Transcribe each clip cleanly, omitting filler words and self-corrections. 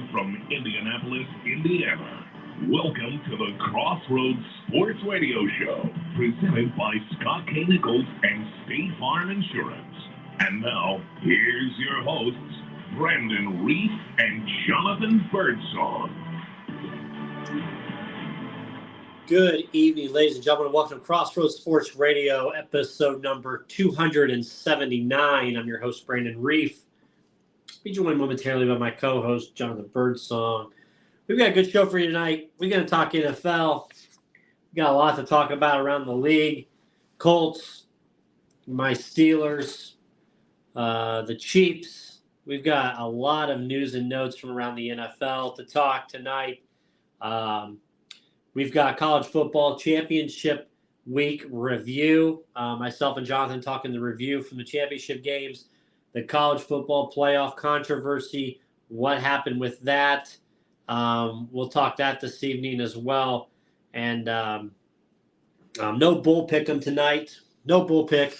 Live from Indianapolis, Indiana. Welcome to the Crossroads Sports Radio Show, presented by Scott K. Nichols and State Farm Insurance. And now, here's your hosts, Brandon Reef and Jonathan Birdsong. Good evening, ladies and gentlemen. Welcome to Crossroads Sports Radio, episode number 279. I'm your host, Brandon Reef. Be joined momentarily by my co-host, Jonathan Birdsong. We've got a good show for you tonight. We're going to talk NFL. We've got a lot to talk about around the league. Colts, my Steelers, the Chiefs. We've got a lot of news and notes from around the NFL to talk tonight. We've got college football championship week review. Myself and Jonathan talking the review from the championship games, the college football playoff controversy, what happened with that. We'll talk that this evening as well. And no bull pick'em tonight. No bull pick.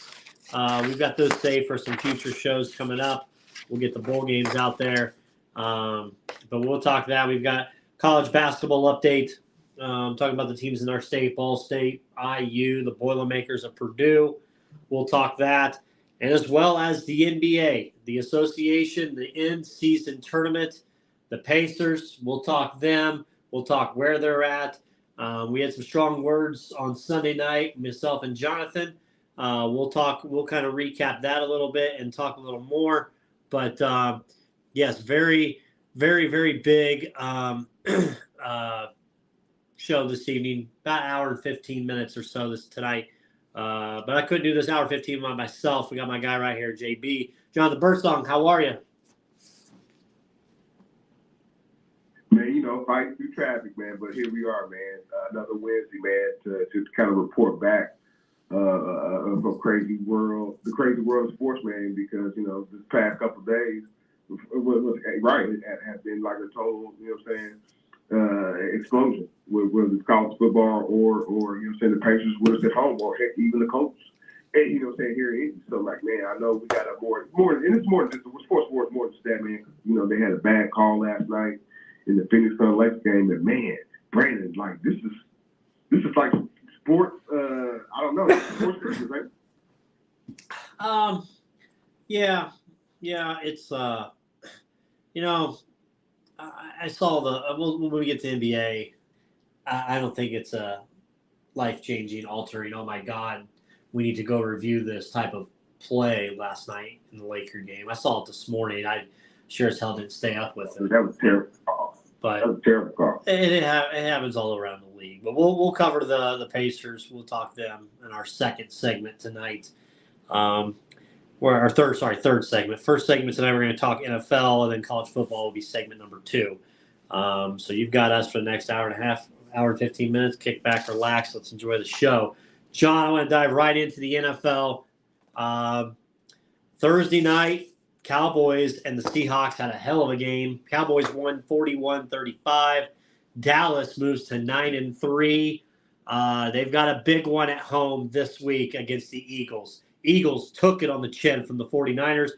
We've got those saved for some future shows coming up. We'll get the bowl games out there. But we'll talk that. We've got college basketball update. Talking about the teams in our state, Ball State, IU, the Boilermakers of Purdue. We'll talk that. And as well as the NBA, the association, the in-season tournament, the Pacers. We'll talk them. We'll talk where they're at. We had some strong words on Sunday night, myself and Jonathan. We'll kind of recap that a little bit and talk a little more. But, yes, very, very, very big show this evening, about an hour and 15 minutes or so tonight. But I couldn't do this hour 15 by myself. We got my guy right here, JB. Jonathan Birdsong, how are you? Man, fighting through traffic, man. But here we are, man. Another Wednesday, man, to kind of report back of a crazy world, the crazy world of sports, man, because, this past couple of days, it has been like a total, explosion, whether it's college football or the Pacers was at home, or heck, even the Colts, and here in Indy. So like, man, I know we got a more, and it's more than just sports more than just that, man. They had a bad call last night in the Phoenix Sun Lakers game, and man, Brandon, like this is like sports. I don't know, sports Christmas, right? Yeah, it's I saw when we get to NBA, I don't think it's a life-changing, altering, oh my God, we need to go review this type of play last night in the Laker game. I saw it this morning. I sure as hell didn't stay up with it. That was terrible. But it happens all around the league. But we'll cover the Pacers. We'll talk them in our second segment tonight. Third segment. First segment tonight, we're going to talk NFL, and then college football will be segment number 2. So you've got us for the next hour and a half, hour and 15 minutes. Kick back, relax. Let's enjoy the show. John, I want to dive right into the NFL. Thursday night, Cowboys and the Seahawks had a hell of a game. Cowboys won 41-35. Dallas moves to 9-3. They've got a big one at home this week against the Eagles. Eagles took it on the chin from the 49ers.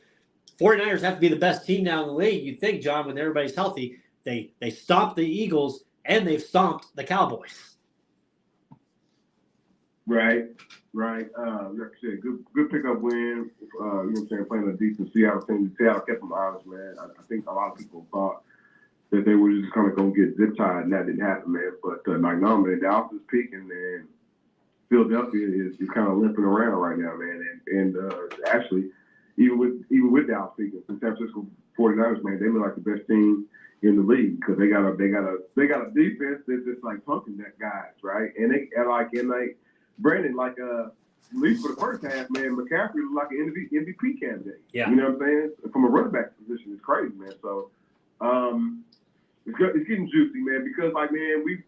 49ers have to be the best team now in the league. You'd think, John, when everybody's healthy, they stomped the Eagles and they've stomped the Cowboys. Right. Like I said, good pickup win. Playing a decent Seattle team. Seattle kept them honest, man. I think a lot of people thought that they were just kind of going to get zip-tied, and that didn't happen, man. But, no, man, Dallas is peaking, man. Philadelphia is kind of limping around right now, man. And actually, even with Dallas speaking, the San Francisco 49ers, man, they look like the best team in the league because they got a defense that's just like punking that guys, right? And Brandon, at least for the first half, man, McCaffrey was like an MVP candidate. Yeah. You know what I'm saying? From a running back position, it's crazy, man. So, it's getting juicy, man, because,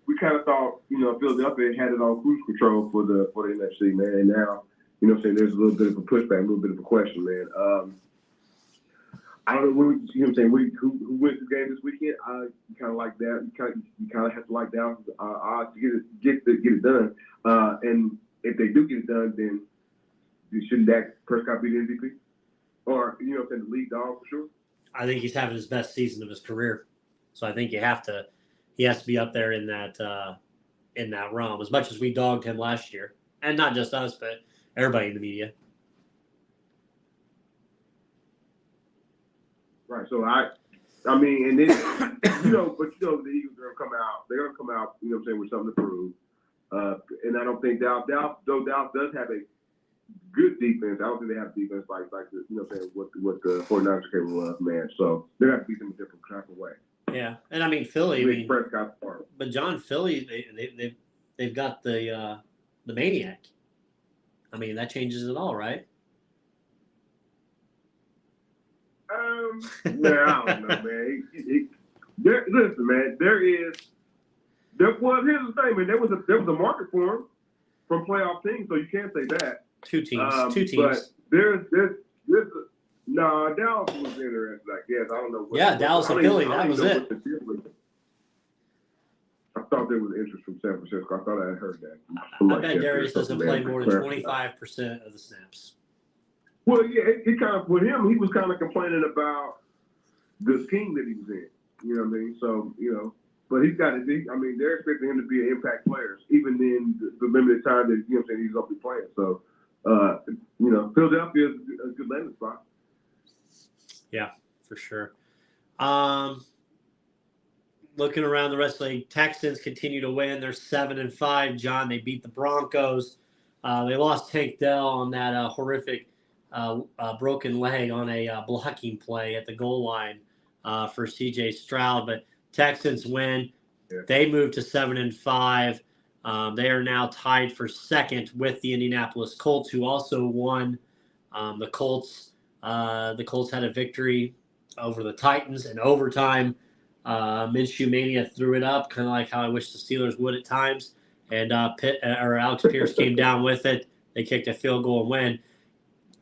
we kind of thought, Philadelphia had it on cruise control for the NFC, man. And now, there's a little bit of a pushback, a little bit of a question, man. I don't know, who wins the game this weekend? You kind of like that. You kind of have to like Dallas odds to get it done. And if they do get it done, then shouldn't Dak Prescott be the MVP? Or, the league dog for sure? I think he's having his best season of his career. So I think he has to be up there in that realm. As much as we dogged him last year, and not just us, but everybody in the media. Right. So I mean, and then the Eagles are gonna come out. They're gonna come out, you know what I'm saying, with something to prove. And I don't think Dallas does have a good defense. I don't think they have defense like the, you know what I'm saying, what the 49ers are capable of, man. So they're gonna have to beat them a different type of way. Yeah, and I mean Philly. Prescott, but John, Philly, they've got the maniac. I mean that changes it all, right? Man, I don't know, man. Listen, man, here's the thing, man. There was a market for him from playoff teams, so you can't say that. Two teams. But there's Dallas was interested, I guess. I don't know. Dallas and Philly, that was it. I thought there was interest from San Francisco. I thought I had heard that. I bet Darius doesn't play more than 25% of the snaps. Well, yeah, it kind of, with him, he was kind of complaining about the scheme that he was in. You know what I mean? So, but he's got to be, I mean, they're expecting him to be an impact player, even in the limited time that, you know what I'm saying, he's going to be playing. So, Philadelphia is a good landing spot. Yeah, for sure. Looking around the rest of the league, Texans continue to win. They're 7-5, John. They beat the Broncos. They lost Tank Dell on that horrific broken leg on a blocking play at the goal line for C.J. Stroud. But Texans win. Yeah. They move to 7-5. They are now tied for second with the Indianapolis Colts, who also won. The Colts had a victory over the Titans in overtime. Minshew Mania threw it up, kind of like how I wish the Steelers would at times. And Alex Pierce came down with it. They kicked a field goal and win.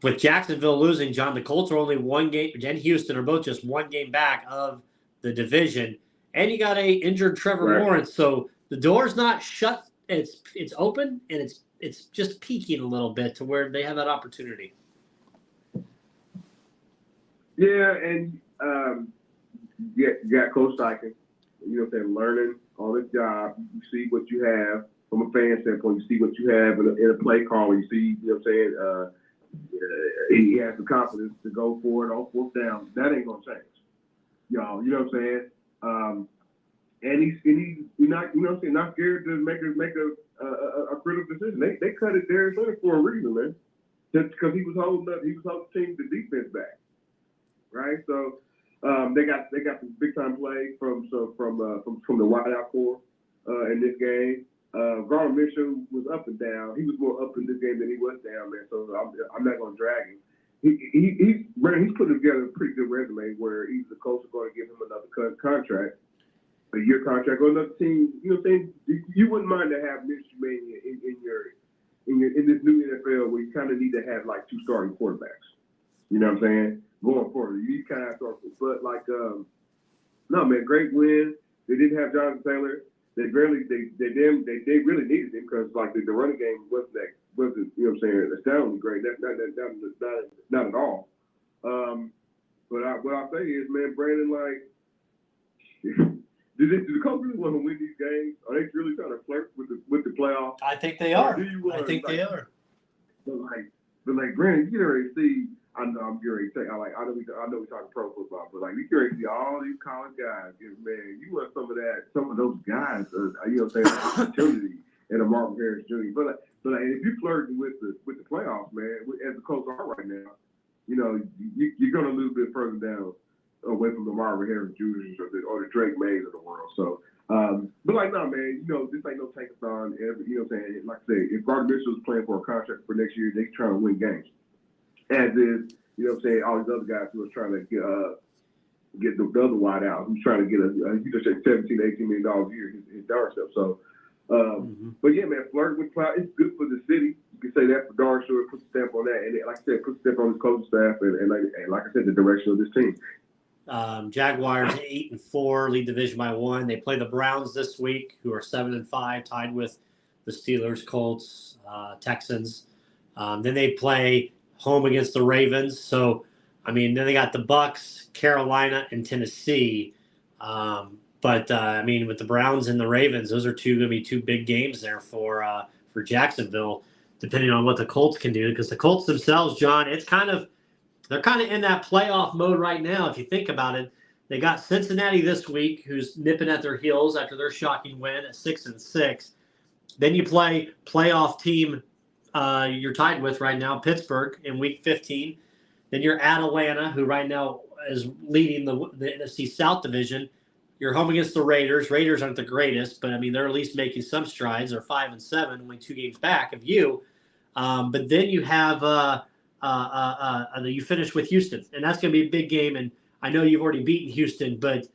With Jacksonville losing, John, the Colts are only one game, and Houston are both just one game back of the division. And you got a injured Trevor Lawrence, so the door's not shut. It's open, and it's just peaking a little bit to where they have that opportunity. Yeah, and you got Coach Steichen, you know what I'm saying, learning on the job. You see what you have from a fan standpoint. You see what you have in a play call. You see, you know what I'm saying, he has the confidence to go for it on fourth down. That ain't gonna change, y'all. You know what I'm saying? And he's not, you know what I'm saying, not scared to make a critical decision. They cut it there for a reason, man. Just because he was holding the team, the defense back, right? So they got some big time play from the wideout core in this game. Gardner Minshew was up and down. He was more up in this game than he was down, man. So I'm not going to drag him. He's put together a pretty good resume where either the Colts are going to give him another contract, a year contract, or another team. You know what I'm saying? You wouldn't mind to have Minshew Mania in this new NFL where you kind of need to have like two starting quarterbacks. You know what I'm saying? Going forward, you kind of start, but like, no man, great win. They didn't have Jonathan Taylor. They really needed him because like the running game wasn't you know what I'm saying, astoundingly great. That's not at all. But what I say is, man, Brandon, like, do the Colts really want to win these games? Are they really trying to flirt with the playoffs? I think they are. They are. But Brandon, you can already see. I know I'm getting ready to say. I know we're talking pro football, but like we can already see all these college guys. Man, you want some of those guys. You know what I'm saying? Opportunity and a Marvin Harris Jr. But if you flirting with the playoffs, man, as the Colts are right now, you know you're going to lose a bit further down away from the Marvin Harris Jr.'s or the Drake Mays of the world. So, but like, no, man, you know, this ain't no tankathon. You know what I'm saying? Like I say, if Gardner Mitchell's playing for a contract for next year, they're trying to win games. As is, you know what I'm saying, all these other guys who are trying to get the other wide out, who's trying to get you just say $17 to $18 million a year, his darn stuff. So, but yeah, man, flirting with cloud, it's good for the city. You can say that for darn sure. Put a stamp on that, and like I said, put a stamp on his coaching staff, and like I said, the direction of this team. Jaguars 8-4, lead division by 1. They play the Browns this week, who are 7-5, tied with the Steelers, Colts, Texans. Then they play home against the Ravens. So, I mean, then they got the Bucks, Carolina, and Tennessee. But I mean, with the Browns and the Ravens, those are going to be two big games there for Jacksonville, depending on what the Colts can do. Because the Colts themselves, John, they're kind of in that playoff mode right now. If you think about it, they got Cincinnati this week, who's nipping at their heels after their shocking win at 6-6. Then you play playoff team you're tied with right now, Pittsburgh, in Week 15. Then you're at Atlanta, who right now is leading the NFC South Division. You're home against the Raiders. Raiders aren't the greatest, but I mean they're at least making some strides. They're 5-7, only 2 games back of you. But then you have you finish with Houston, and that's going to be a big game. And I know you've already beaten Houston, but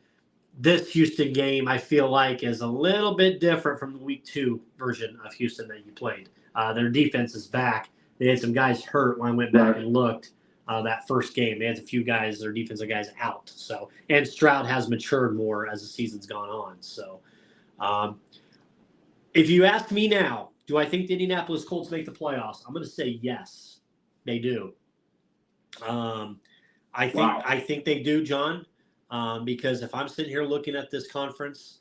this Houston game I feel like is a little bit different from the Week 2 version of Houston that you played. Their defense is back. They had some guys hurt when I went back and looked that first game. They had a few guys, their defensive guys, out. So, and Stroud has matured more as the season's gone on. So, if you ask me now, do I think the Indianapolis Colts make the playoffs? I'm going to say yes, they do. I think they do, John, because if I'm sitting here looking at this conference,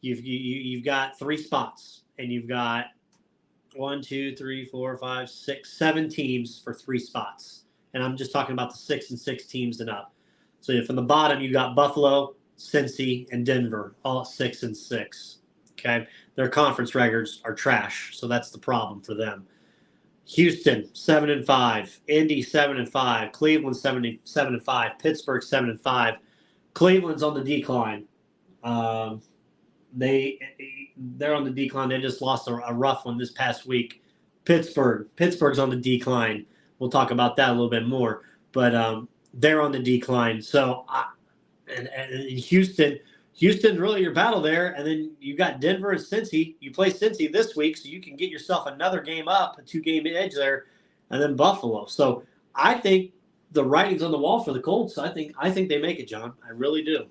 you've got 3 spots, and you've got 1, 2, 3, 4, 5, 6, 7 teams for 3 spots, and I'm just talking about the 6-6 teams and up. So from the bottom, you got Buffalo, Cincy, and Denver, all at 6-6. Okay, their conference records are trash, so that's the problem for them. Houston 7-5, Indy 7-5, Cleveland 7-5, Pittsburgh 7-5. Cleveland's on the decline. They're on the decline. They just lost a rough one this past week. Pittsburgh's on the decline. We'll talk about that a little bit more, but they're on the decline. So, and Houston's really your battle there, and then you got Denver and Cincy. You play Cincy this week, so you can get yourself another game up, a 2-game edge there, and then Buffalo. So I think the writing's on the wall for the Colts. I think they make it, John. I really do.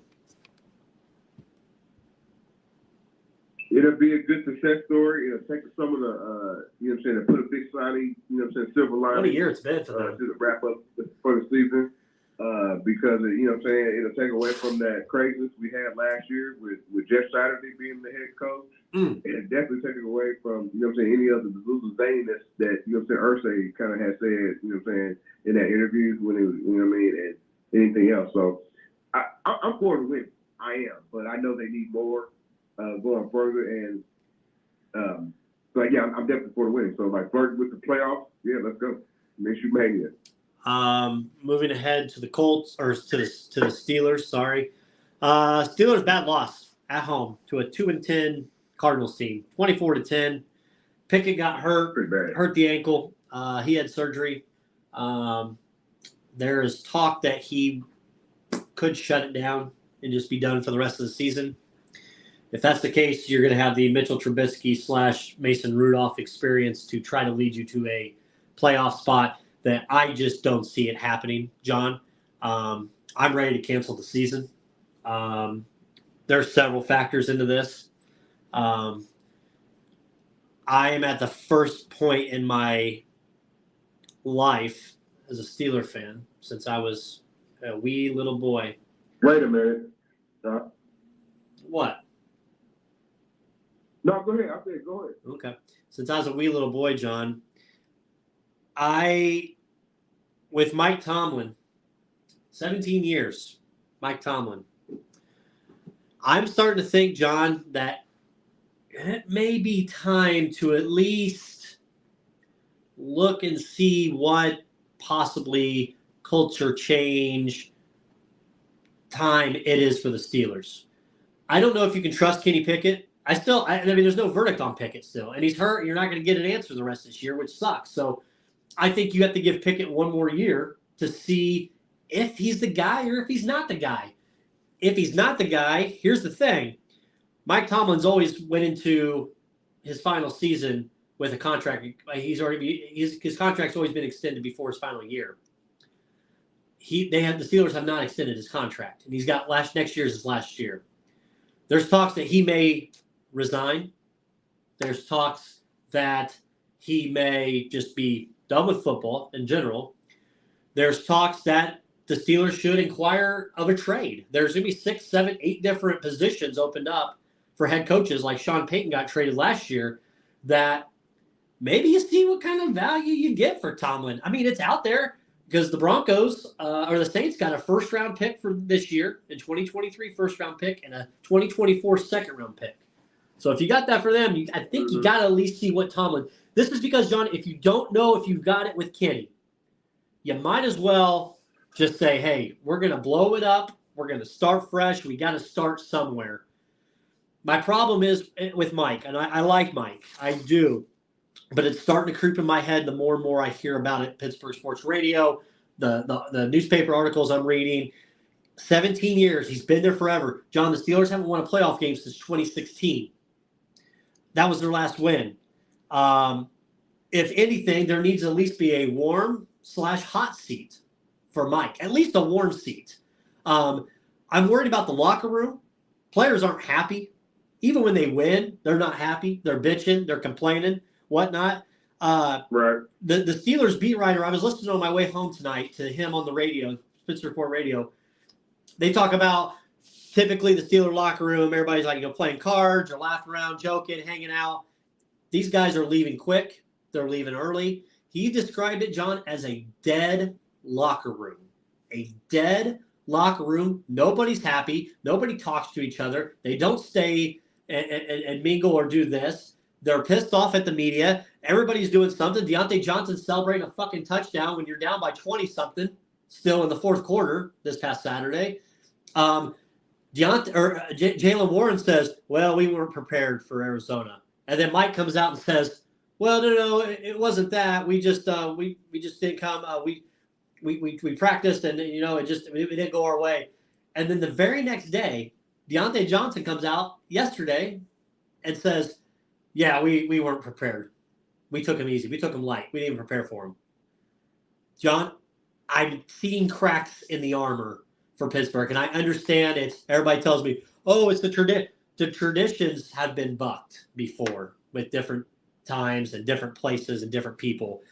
It'll be a good success story. It'll take some of the, you know what I'm saying, to put a big shiny, you know what I'm saying, silver lining. What a year it's been for them. To wrap up for the season. Because, you know what I'm saying, it'll take away from that craziness we had last year with Jeff Saturday being the head coach. And it definitely take it away from, you know what I'm saying, any of the Zulu zaniness that, you know what I'm saying, Irsay kind of had said, you know what I'm saying, in that interview when it was, you know what I mean, and anything else. So I'm for the win. I am. But I know they need more going further. And, so, yeah, I'm definitely for the win. So, like, first with the playoffs, yeah, let's go. Make sure Mania. Moving ahead to the Colts, or to the Steelers, sorry. Steelers bad loss at home to a 2-10 Cardinals team, 24-10. Pickett got hurt the ankle. He had surgery. There is talk that he could shut it down and just be done for the rest of the season. If that's the case, you're going to have the Mitchell Trubisky / Mason Rudolph experience to try to lead you to a playoff spot that I just don't see it happening, John. I'm ready to cancel the season. There's several factors into this. I am at the first point in my life as a Steeler fan since I was a wee little boy. Wait a minute. What? No, go ahead. I said go ahead. Okay. Since I was a wee little boy, John, with Mike Tomlin, 17 years, Mike Tomlin, I'm starting to think, John, that it may be time to at least look and see what possibly culture change time it is for the Steelers. I don't know if you can trust Kenny Pickett. I mean, there's no verdict on Pickett still, and he's hurt. You're not going to get an answer the rest of this year, which sucks. So I think you have to give Pickett one more year to see if he's the guy or if he's not the guy. If he's not the guy, here's the thing. Mike Tomlin's always went into his final season with a contract. His contract's always been extended before his final year. The Steelers have not extended his contract, and he's got next year's his last year. There's talks that he may resign. There's talks that he may just be done with football in general. There's talks that the Steelers should inquire of a trade. There's going to be 6, 7, 8 different positions opened up for head coaches, like Sean Payton got traded last year, that maybe you see what kind of value you get for Tomlin. I mean, it's out there because the Broncos or the Saints got a first-round pick for this year, a 2023 first-round pick, and a 2024 second-round pick. So if you got that for them, I think you got to at least see what Tomlin. This is because, John, if you don't know if you've got it with Kenny, you might as well just say, hey, we're going to blow it up. We're going to start fresh. We got to start somewhere. My problem is with Mike, and I like Mike. I do. But it's starting to creep in my head the more and more I hear about it. Pittsburgh Sports Radio, the newspaper articles I'm reading. 17 years. He's been there forever. John, the Steelers haven't won a playoff game since 2016. That was their last win. If anything, there needs to at least be a warm/hot seat for Mike. At least a warm seat. I'm worried about the locker room. Players aren't happy. Even when they win, they're not happy. They're bitching. They're complaining, whatnot. Right. The Steelers beat writer, I was listening on my way home tonight to him on the radio, Pittsburgh Report Radio. They talk about typically the Steeler locker room, everybody's like, playing cards or laughing around, joking, hanging out. These guys are leaving quick. They're leaving early. He described it, John, as a dead locker room. A dead locker room. Nobody's happy. Nobody talks to each other. They don't stay and mingle or do this. They're pissed off at the media. Everybody's doing something. Deontay Johnson's celebrating a fucking touchdown when you're down by 20-something still in the fourth quarter this past Saturday. Jalen Warren says, well, we weren't prepared for Arizona. And then Mike comes out and says, well, no, it wasn't that. We just didn't come. We practiced and, it didn't go our way. And then the very next day, Deontay Johnson comes out yesterday and says, yeah, we weren't prepared. We took him easy. We took him light. We didn't even prepare for him. John, I'm seeing cracks in the armor for Pittsburgh, and I understand it's. Everybody tells me, oh, it's the tradition. The traditions have been bucked before with different times and different places and different people.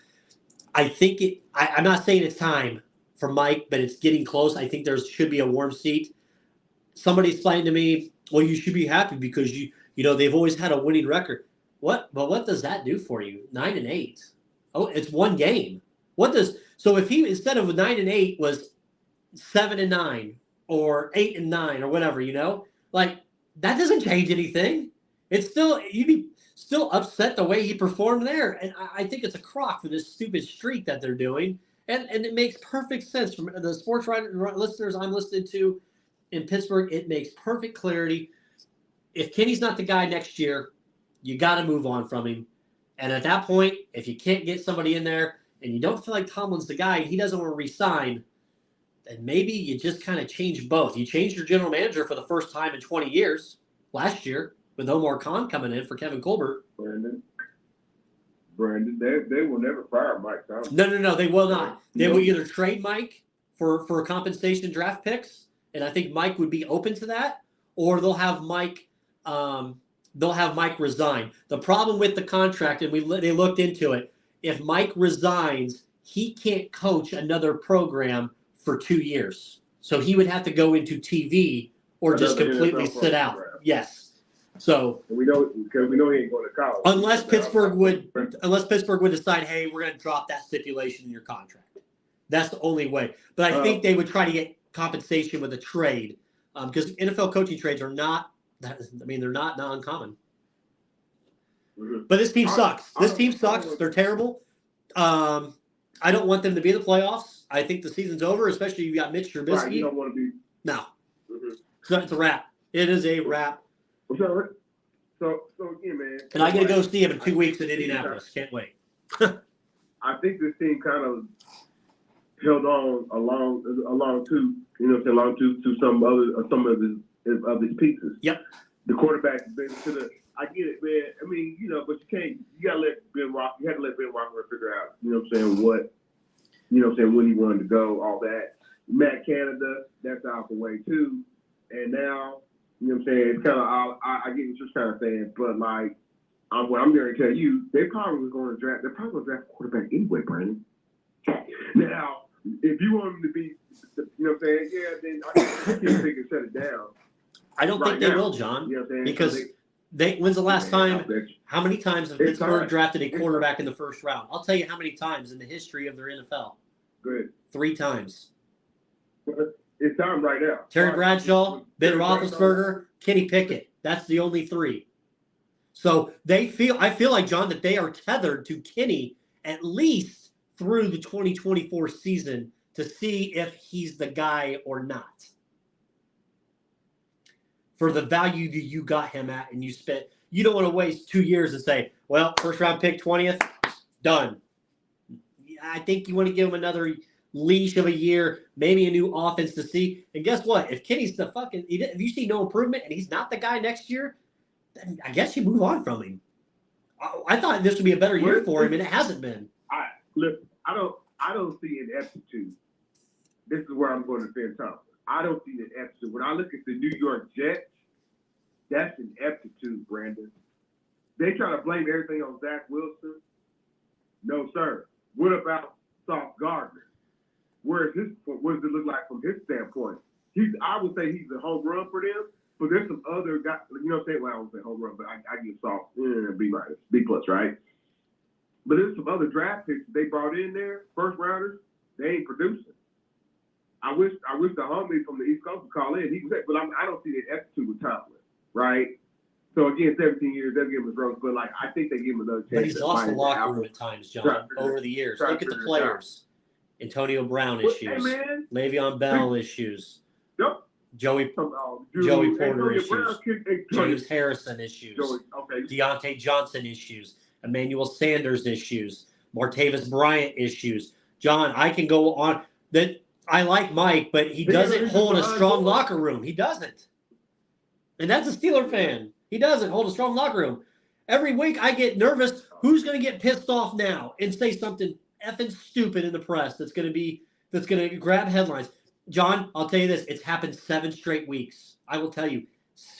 I think I'm not saying it's time for Mike, but it's getting close. I think there should be a warm seat. Somebody explained to me, well, you should be happy because they've always had a winning record. What? But what does that do for you? 9-8. Oh, it's one game. So if he instead of 9-8 was 7-9 or 8-9 or whatever, like that doesn't change anything. It's still you'd be still upset the way he performed there, and I think it's a crock for this stupid streak that they're doing, and it makes perfect sense from the sports listeners I'm listening to in Pittsburgh. It makes perfect clarity. If Kenny's not the guy next year, you got to move on from him. And at that point, if you can't get somebody in there and you don't feel like Tomlin's the guy and he doesn't want to resign, then maybe you just kind of change both. You changed your general manager for the first time in 20 years last year with Omar Khan coming in for Kevin Colbert. Brandon, they will never fire Mike Tomlin. No, they will not. They will either trade Mike for compensation draft picks, and I think Mike would be open to that, or they'll have Mike resign. The problem with the contract, and they looked into it, if Mike resigns, he can't coach another program for 2 years. So he would have to go into TV or just completely sit out. Yes. So we know he ain't going to college. Unless Pittsburgh would decide, hey, we're going to drop that stipulation in your contract. That's the only way. But I think they would try to get compensation with a trade because NFL coaching trades are not. They're not uncommon. Mm-hmm. But this team sucks. They're terrible. I don't want them to be in the playoffs. I think the season's over, especially you got Mitch Trubisky. Right, you don't want to be. No. Mm-hmm. So it's a wrap. It is a wrap. So again, man. And I get to go see him in 2 weeks in Indianapolis. Can't wait. I think this team kind of held on along to some of his pieces. Yep. The quarterback been to the. I get it, man. I mean, but you can't. You gotta let Ben Roethlisberger. You had to let Ben Roethlisberger figure out. When he wanted to go, all that. Matt Canada, that's out the way too. And now, it's kind of. I get what you're kind of saying, but like, what I'm going to tell you, they're probably going to draft a quarterback anyway, Brandon. Now, if you want him to be the You know what I'm saying? Yeah, then I think they can shut it down. I don't think they will, John, You know what I'm saying? because when's the last time? How many times have It's Pittsburgh time. drafted a quarterback in the first round? I'll tell you how many times in the history of their NFL. Good. 3 times. It's time right now. Terry Bradshaw, Ben Roethlisberger, Kenny Pickett. That's the only 3. So I feel like, John, that they are tethered to Kenny at least through the 2024 season to see if he's the guy or not. For the value that you got him at, and you don't want to waste 2 years and say, well, first round pick, 20th, done. I think you want to give him another leash of a year, maybe a new offense to see. And guess what? If Kenny's if you see no improvement and he's not the guy next year, then I guess you move on from him. I thought this would be a better year for him, and it hasn't been. I don't see an aptitude. This is where I'm going to defend Thompson. I don't see an aptitude. When I look at the New York Jets, that's an aptitude, Brandon. They try to blame everything on Zach Wilson. No, sir. What about Sauce Gardner? What does it look like from his standpoint? I would say he's a home run for them, but there's some other guys, you know what I'm saying? Well, I won't say home run, but I give Sauce B+, right? But there's some other draft picks they brought in there, first rounders, they ain't producing. I wish the homie from the East Coast would call in. He said, but I don't see that aptitude with Tomlin, right? So again, 17 years, they'll give him a growth, but I think they give him another chance. But he's lost the locker room at times, John, over the years. Look at the players. Antonio Brown issues, Le'Veon Bell issues, Joey Porter issues, James Harrison issues, Deontay Johnson issues, Emmanuel Sanders issues, Martavis Bryant issues. John, I can go on. That I like Mike, but he doesn't hold a strong locker room. He doesn't. And that's a Steeler fan. He doesn't hold a strong locker room. Every week I get nervous. Who's going to get pissed off now and say something effing stupid in the press that's going to grab headlines? John, I'll tell you this. It's happened 7 straight weeks. I will tell you.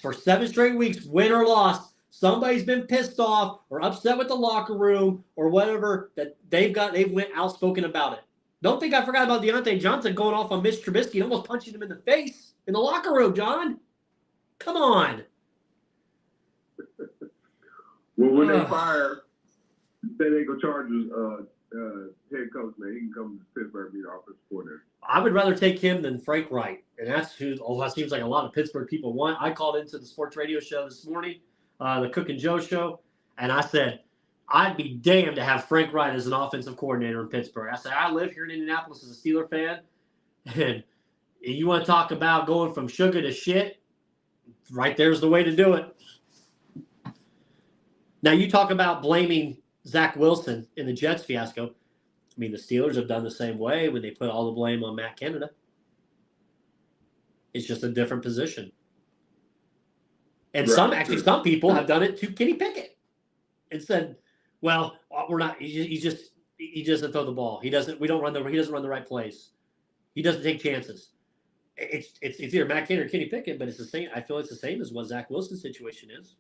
For 7 straight weeks, win or loss, somebody's been pissed off or upset with the locker room or whatever that they've went outspoken about it. Don't think I forgot about Deontay Johnson going off on Mitch Trubisky and almost punching him in the face in the locker room, John. Come on. Well, when they fire San Diego Chargers head coach, man, he can come to Pittsburgh and be the offensive coordinator. I would rather take him than Frank Wright, and that's who that seems like a lot of Pittsburgh people want. I called into the sports radio show this morning, the Cook and Joe show, and I said, I'd be damned to have Frank Wright as an offensive coordinator in Pittsburgh. I said, I live here in Indianapolis as a Steeler fan, and you want to talk about going from sugar to shit, right there's the way to do it. Now, you talk about blaming Zach Wilson in the Jets fiasco. I mean, the Steelers have done the same way when they put all the blame on Matt Canada. It's just a different position. And some people have done it to Kenny Pickett and said, well, we're not. He doesn't throw the ball. He doesn't run the right plays. He doesn't take chances. It's either Matt Canada or Kenny Pickett, but it's the same. I feel it's the same as what Zach Wilson's situation is.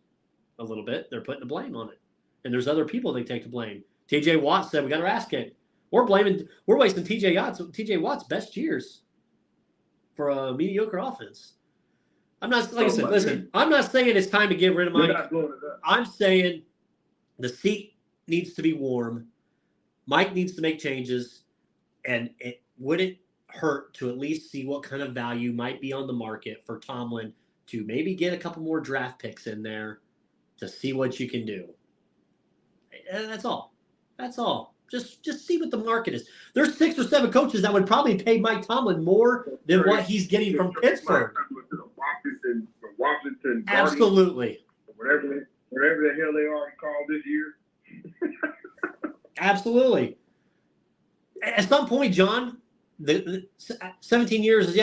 A little bit. They're putting the blame on it. And there's other people they take the blame. TJ Watt said we got our ass kicked. We're wasting TJ Watt's best years for a mediocre offense. I'm not I'm not saying it's time to get rid of Mike. I'm saying the seat needs to be warm. Mike needs to make changes, and it wouldn't hurt to at least see what kind of value might be on the market for Tomlin to maybe get a couple more draft picks in there to see what you can do. That's all. That's all. Just see what the market is. There's 6 or 7 coaches that would probably pay Mike Tomlin more than what he's getting from Pittsburgh. Washington, absolutely. Whatever the hell they are called this year. Absolutely. At some point, John, the 17 years is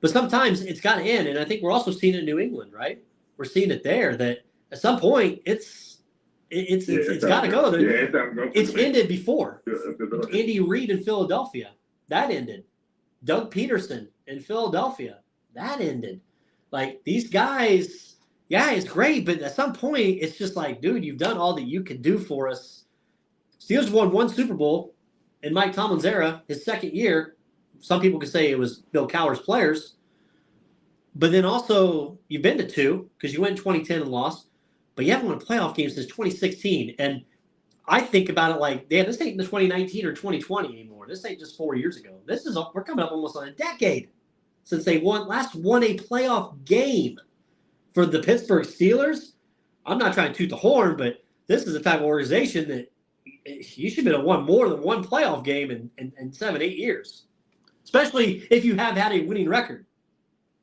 but sometimes it's got to end, and I think we're also seeing it in New England, right? We're seeing it there that at some point it's got to go. It's ended before. Andy Reid in Philadelphia, that ended. Doug Peterson in Philadelphia, that ended. Like, these guys, it's great, but at some point it's just like, dude, you've done all that you can do for us. Steelers won 1 Super Bowl in Mike Tomlin's era, his second year. some people could say it was Bill Cowher's players. But then also, you've been to 2 because you went in 2010 and lost, but you haven't won a playoff game since 2016. And I think about it like, damn, this ain't the 2019 or 2020 anymore. This ain't just 4 years ago. We're coming up almost on a decade since they last won a playoff game for the Pittsburgh Steelers. I'm not trying to toot the horn, but this is the type of organization that you should have won more than one playoff game in 7-8 years, especially if you have had a winning record,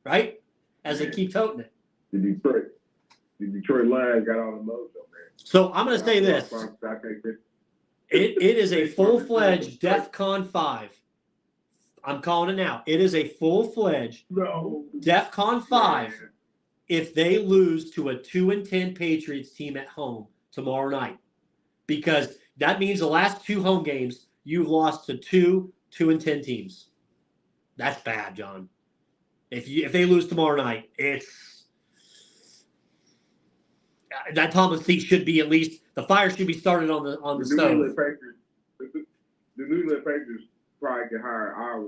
right? As they keep toting it. The Detroit Lions got all the mojo, man. So I'm going to say this. It is a full-fledged DEFCON 5. I'm calling it now. It is a full-fledged DEFCON 5 if they lose to a 2-10 Patriots team at home tomorrow night. Because that means the last 2 home games, you've lost to 2-10 teams. That's bad, John. If they lose tomorrow night, that Tomlin seat should be at least the fire should be started on the stove. The New England Patriots probably can hire our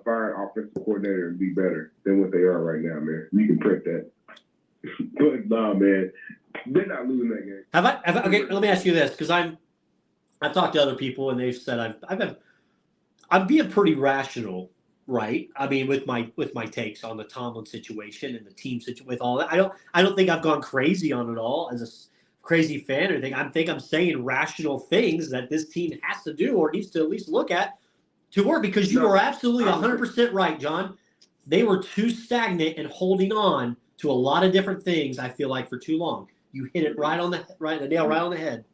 fire offensive coordinator and be better than what they are right now, man. You can print that. But nah, man, they're not losing that game. Okay, let me ask you this because I've talked to other people and they've said I'm being pretty rational. Right. I mean, with my takes on the Tomlin situation and the team situation, with all that, I don't think I've gone crazy on it all as a crazy fan or anything. I think I'm saying rational things that this team has to do or needs to at least look at to work because you are absolutely 100% right, John. They were too stagnant and holding on to a lot of different things. I feel like for too long. You hit it the nail right on the head.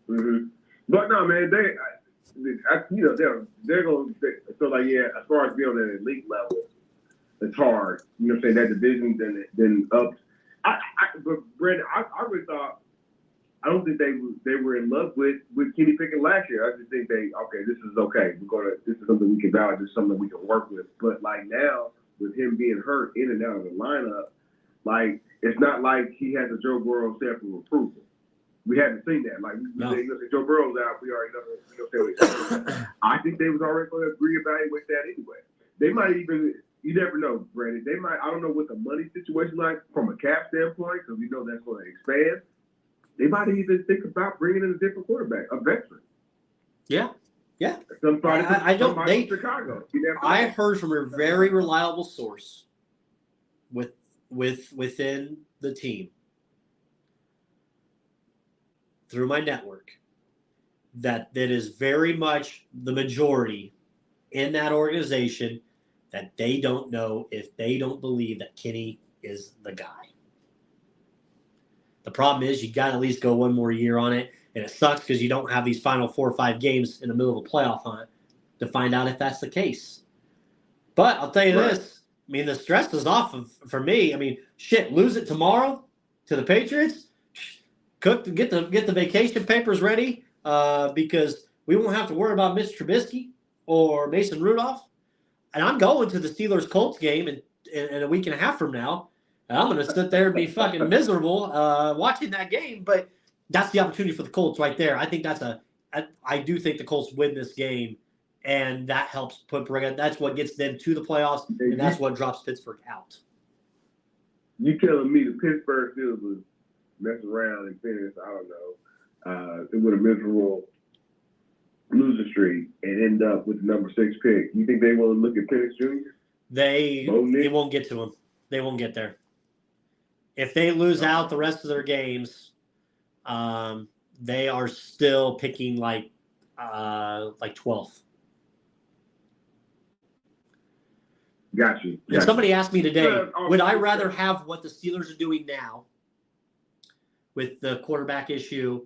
Mm-hmm. But no, man, they're going to so like as far as being on an elite level, it's hard. You know what I'm saying? That division then up. But Brandon, I really thought I don't think they were in love with Kenny Pickett last year. I just think this is okay. This is something we can validate. This is something we can work with. But like now with him being hurt in and out of the lineup, like it's not like he has a Joe Burrow stamp of approval. We haven't seen that. Like, Joe Burrow's out. We already know. I think they was already going to reevaluate that anyway. They might even, you never know, Brandon. They might, I don't know what the money situation like from a cap standpoint, because we know that's going to expand. They might even think about bringing in a different quarterback, a veteran. Yeah. Somebody from Chicago. I heard from a very reliable source within the team through my network that is very much the majority in that organization that they don't know if they don't believe that Kenny is the guy. The problem is you got to at least go one more year on it, and it sucks because you don't have these final 4 or 5 games in the middle of a playoff hunt to find out if that's the case. But I'll tell you this. I mean, the stress is off for me. I mean, lose it tomorrow to the Patriots. Get the vacation papers ready because we won't have to worry about Mitch Trubisky or Mason Rudolph. And I'm going to the Steelers-Colts game in a week and a half from now. And I'm going to sit there and be fucking miserable watching that game. But that's the opportunity for the Colts right there. I think I do think the Colts win this game, and that helps that's what gets them to the playoffs, and that's what drops Pittsburgh out. You telling me the Pittsburgh Steelers would mess around and finish, I don't know, with a miserable losing streak and end up with the number 6 pick? You think they want to look at Penix Jr.? They won't get to him. They won't get there. If they lose out the rest of their games, they are still picking like 12th. Got you. And somebody asked me today, would I rather have what the Steelers are doing now with the quarterback issue,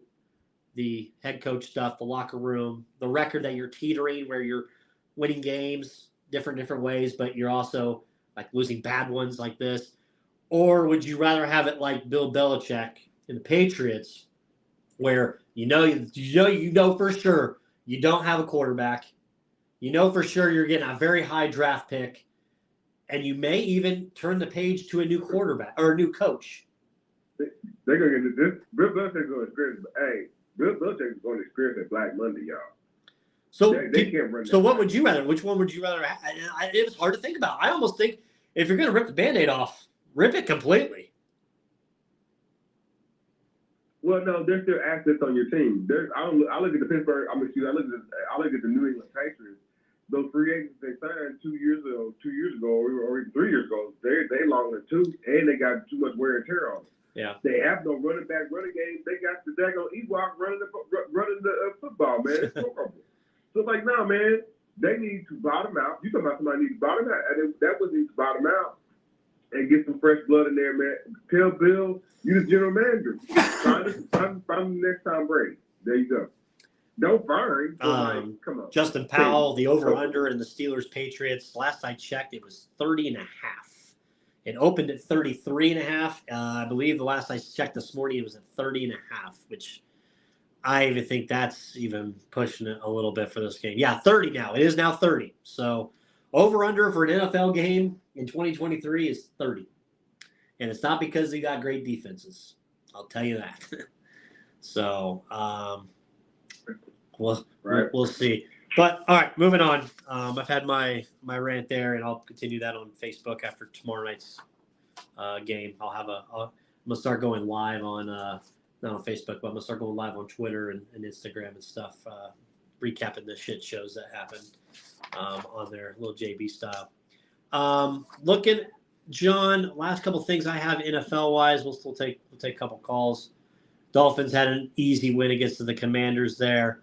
the head coach stuff, the locker room, the record that you're teetering where you're winning games different ways, but you're also like losing bad ones like this? Or would you rather have it like Bill Belichick and the Patriots where you know for sure you don't have a quarterback, you know for sure you're getting a very high draft pick, and you may even turn the page to a new quarterback or a new coach? They're going to get this. Bill Belichick's going to experience. Hey, Bill Belichick's going to experience a Black Monday, y'all. So they can't run. So what would you rather? Which one would you rather? It was hard to think about. I almost think if you're going to rip the Band-Aid off, rip it completely. Well, no, there's still assets on your team. I look at the Pittsburgh. I look at the New England Patriots. Those free agents they signed 2 years ago, or even 3 years ago, they long in the tooth, and they got too much wear and tear on them. Yeah. They have no running game. They got the daggone Ewok running the football, man. It's horrible. So like, no, man, they need to bottom out. You talking about somebody needs to bottom out? And that was need to bottom out and get some fresh blood in there, man. Tell Bill, you the general manager. Find the next Tom Brady. There you go. Don't fire him. Come on. Justin Powell, the over-under in the Steelers-Patriots, last I checked, it was 30.5. It opened at 33.5. I believe the last I checked this morning, it was at 30.5, which I even think that's even pushing it a little bit for this game. Yeah, 30 now. It is now 30. So over-under for an NFL game in 2023 is 30. And it's not because they got great defenses. I'll tell you that. So, we'll see. But all right, moving on. I've had my rant there, and I'll continue that on Facebook after tomorrow night's game. I'm gonna start going live on not on Facebook, but I'm gonna start going live on Twitter and Instagram and stuff, recapping the shit shows that happened on their little JB style. Looking, John, last couple things I have NFL wise. We'll take a couple calls. Dolphins had an easy win against the Commanders there.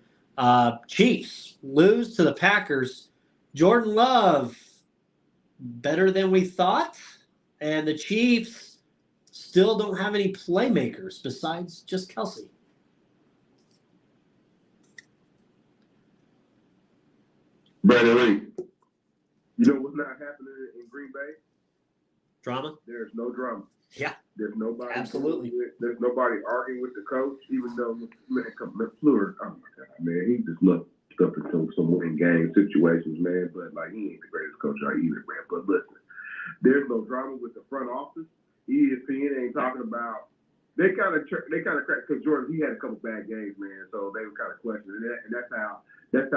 Chiefs lose to the Packers. Jordan Love, better than we thought. And the Chiefs still don't have any playmakers besides just Kelsey. Brandon Lee, you know what's not happening in Green Bay? Drama? There's no drama. Yeah. There's nobody. Absolutely. There's nobody arguing with the coach, even though McClure, oh my God, man, he just looked stuff into some winning game situations, man. But like, he ain't the greatest coach I either, man. But listen, there's no drama with the front office. ESPN ain't talking about. They kind of cracked because Jordan, he had a couple bad games, man. So they were kind of questioning that, and that's how. And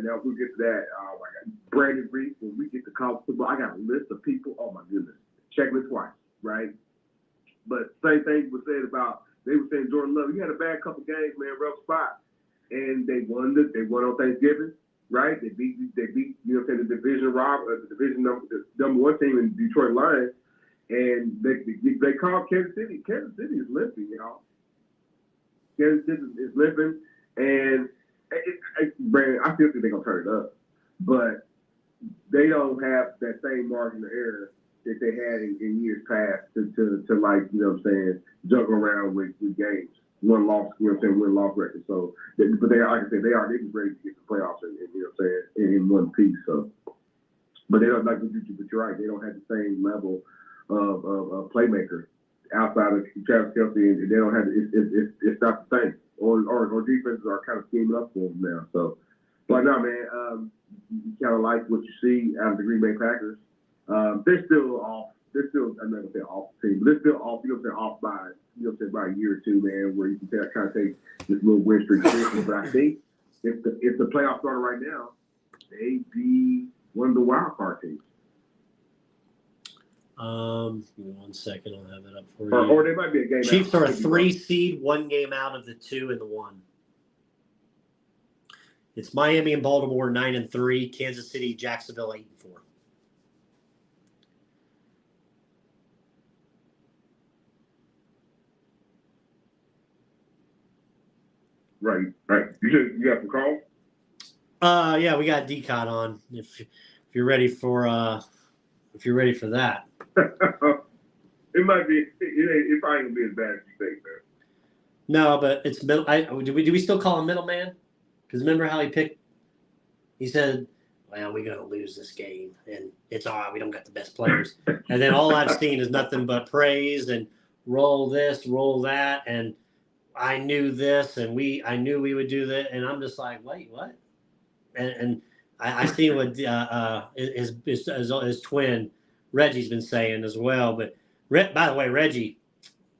now we'll get to that. Brandon Reese, when we get to college football, I got a list of people. Oh my goodness, check it twice, right? But same thing was said about. They were saying Jordan Love. He had a bad couple games, man, rough spot, and they won on Thanksgiving, right? They beat the division number one team in Detroit Lions, and they called Kansas City. Kansas City is limping, y'all. Kansas City is limping, and Brandon, I still think they're gonna turn it up, but they don't have that same margin of error that they had in years past to like, you know what I'm saying, juggle around with games, win loss record. So, but they, like I said, they just ready to get the playoffs and you know what I'm saying, in one piece. So, but they don't, like you, but you're right, they don't have the same level of playmaker outside of Travis Kelce, and they don't have it's not the same. Or defenses are kind of scheming up for them now. So, but no, man, you kind of like what you see out of the Green Bay Packers. They're still off. I'm not gonna say off the team, but they're still off. You know, they're off by by a year or two, man, where you can kind of take this little win streak seriously. But I think if the playoff started right now, they'd be one of the wild card teams. Give me 1 second. I'll have it up for you. Or they might be a game. Chiefs are a 3 seed, 1 game out of the 2 and the 1. It's Miami and Baltimore 9-3, Kansas City, Jacksonville 8-4. Right. You got some calls? Yeah, we got DCOT on. If you're ready for that. It might be. It probably ain't gonna be as bad as you think, man. No, but it's middle. Do we still call him middleman? Because remember how he said, "Well, we're gonna lose this game, and it's all right. We don't got the best players." And then all I've seen is nothing but praise and roll this, roll that, and I knew this, and I knew we would do that, and I'm just like, wait, what? And I seen what his twin Reggie's been saying as well. But by the way, Reggie,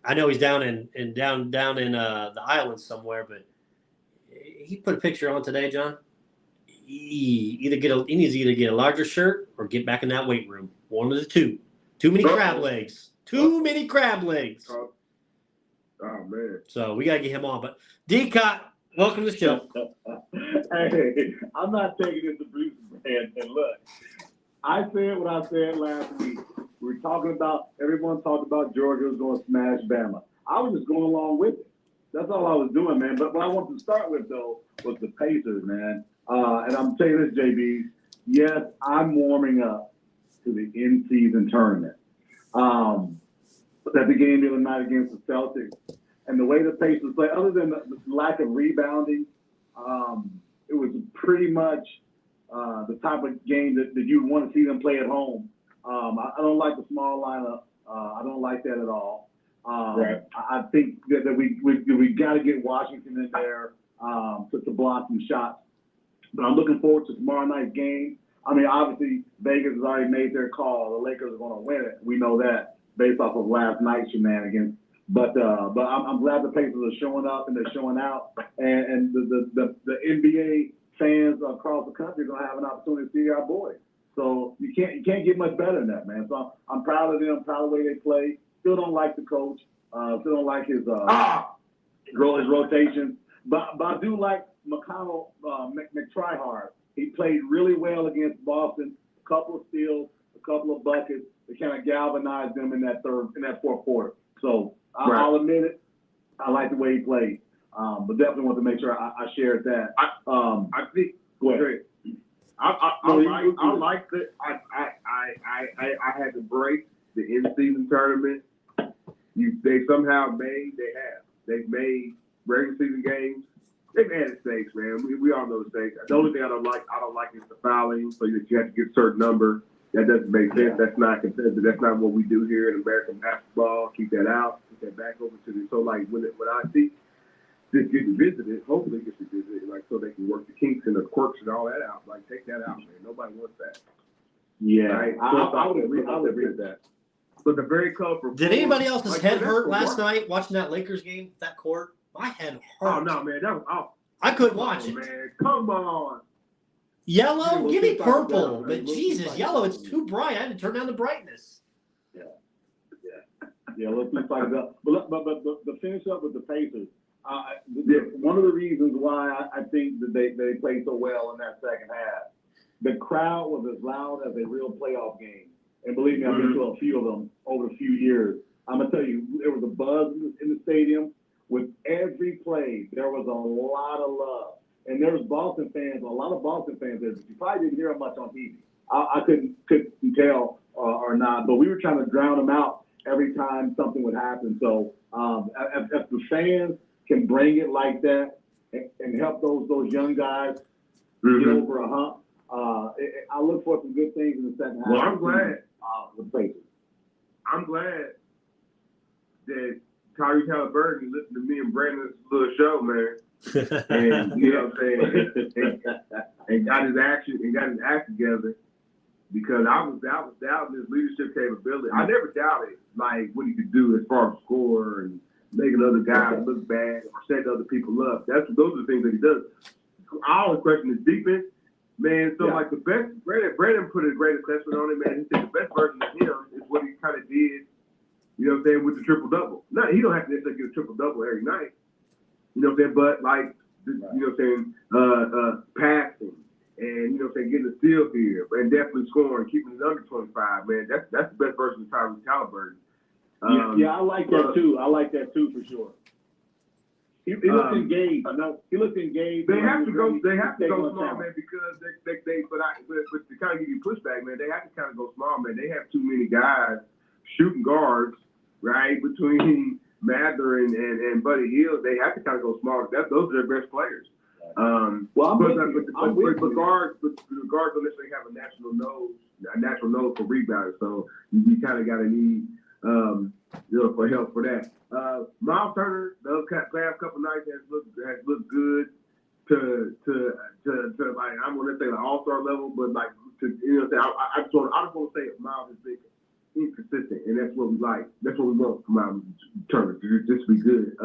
I know he's down in the islands somewhere, but he put a picture on today, John. he needs to either get a larger shirt or get back in that weight room. One of the two. Too many crab legs. Too many crab legs. Oh man. So we gotta get him on. But D-Cot, welcome to the show. Hey, I'm not taking this to Bruce's brand. And look, I said what I said last week. We were talking about, everyone talked about Georgia was going to smash Bama. I was just going along with it. That's all I was doing, man. But what I wanted to start with, though, was the Pacers, man. And I'm telling you this, JB. Yes, I'm warming up to the in-season tournament. At the game the other night against the Celtics, and the way the Pacers play, other than the lack of rebounding, it was pretty much the type of game that you'd want to see them play at home. I don't like the small lineup. I don't like that at all. Right. I think that we got to get Washington in there to block some shots. But I'm looking forward to tomorrow night's game. I mean, obviously, Vegas has already made their call. The Lakers are going to win it. We know that based off of last night's shenanigans. But I'm glad the Pacers are showing up and they're showing out. And the NBA fans across the country are going to have an opportunity to see our boys. So you can't get much better than that, man. So I'm proud of them, proud of the way they play. Still don't like the coach. Still don't like his rotation. But I do like McConnell, McTryhard. He played really well against Boston. A couple of steals, a couple of buckets. They kind of galvanized them in that fourth quarter. So I'll admit it. I like the way he played. But definitely want to make sure I shared that. I think. Go ahead. I like that. I had to break the in-season tournament. They somehow they've made regular season games. They've added stakes, man. We all know the stakes. The only thing I don't like is the fouling. So you have to get a certain number. That doesn't make sense. That's not competitive. That's not what we do here in American basketball. Keep that out. Put that back over to the. So like when I see this getting visited, hopefully it gets visited, like so they can work the kinks and the quirks and all that out. Like take that out, man. Nobody wants that. Yeah, right? I would agree with that. But the very colorful. Did anybody else's head hurt last night watching that Lakers game? That court, my head hurt. Oh no, man, that was awful. I couldn't watch it. Man, come on. Yellow, give me purple. But Jesus, yellow, it's too bright. I had to turn down the brightness. Yeah, let's fight it up. But to finish up with the Pacers, one of the reasons why I think that they played so well in that second half, the crowd was as loud as a real playoff game. And believe me, I've been to a few of them over a few years. I'm going to tell you, there was a buzz in the stadium. With every play, there was a lot of love. And there was Boston fans, a lot of Boston fans there. You probably didn't hear them much on TV. I couldn't tell or not, but we were trying to drown them out every time something would happen. So if the fans can bring it like that and help those young guys get over a hump, I look for some good things in the second half. Well, I'm glad. I'm glad that Tyrese Halliburton listened to me and Brandon's little show, man. And you know what I'm saying, and got his act together, because I was doubting his leadership capability. I never doubted like what he could do as far as score and making other guys look bad or setting other people up. Those are the things that he does. I always question his defense, man. So like the best, Brandon put a great assessment on it, man. He said the best version of him is what he kind of did. You know what I'm saying, with the triple-double. Now, he don't have to necessarily get a triple-double every night. You know what I'm saying? But, like, you know what I'm saying, passing and, you know what I'm saying, getting a steal here and definitely scoring, keeping it under 25, man. That's the best version of Tyrese Halliburton. I like that, too. I like that, too, for sure. He looked engaged. He looked engaged. They have to go small, man, because but to kind of give you pushback, man, they have to kind of go small, man. They have too many guys shooting guards, right, between Mather and Buddy Hield. They have to kind of go small. Those are their best players. But guards don't necessarily have a natural nose for rebounding. So you kind of got to need for help for that. Miles Turner, the past couple nights has looked good to like, I'm gonna say like all-star level, but like I just want to say Miles has been inconsistent, and that's what we like. That's what we want from Miles Turner, to just be good.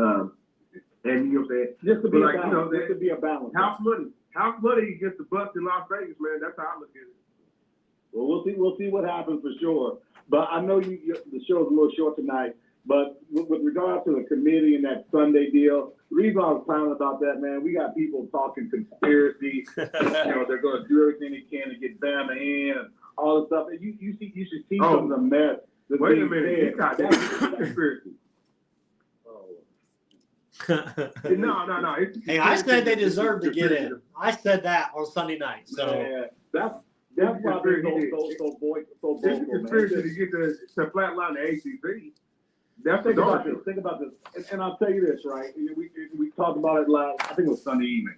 And you know what I'm saying? Just to be But a balance. Just to be a balance. House money gets the bust in Las Vegas, man. That's how I look at it. Well, we'll see what happens for sure. But I know the show's a little short tonight. But with regard to the committee and that Sunday deal, the reason I was silent about that, man, we got people talking conspiracy. They're going to do everything they can to get Bama in and all this stuff. And you should see some of the mess. Wait a minute, that's conspiracy. No. Hey, I said they deserve to get in. I said that on Sunday night. So yeah, that's why they're so vocal. It's a conspiracy to get to flatline the ACC. Think about this. And I'll tell you this, right? We talked about it last, I think it was Sunday evening.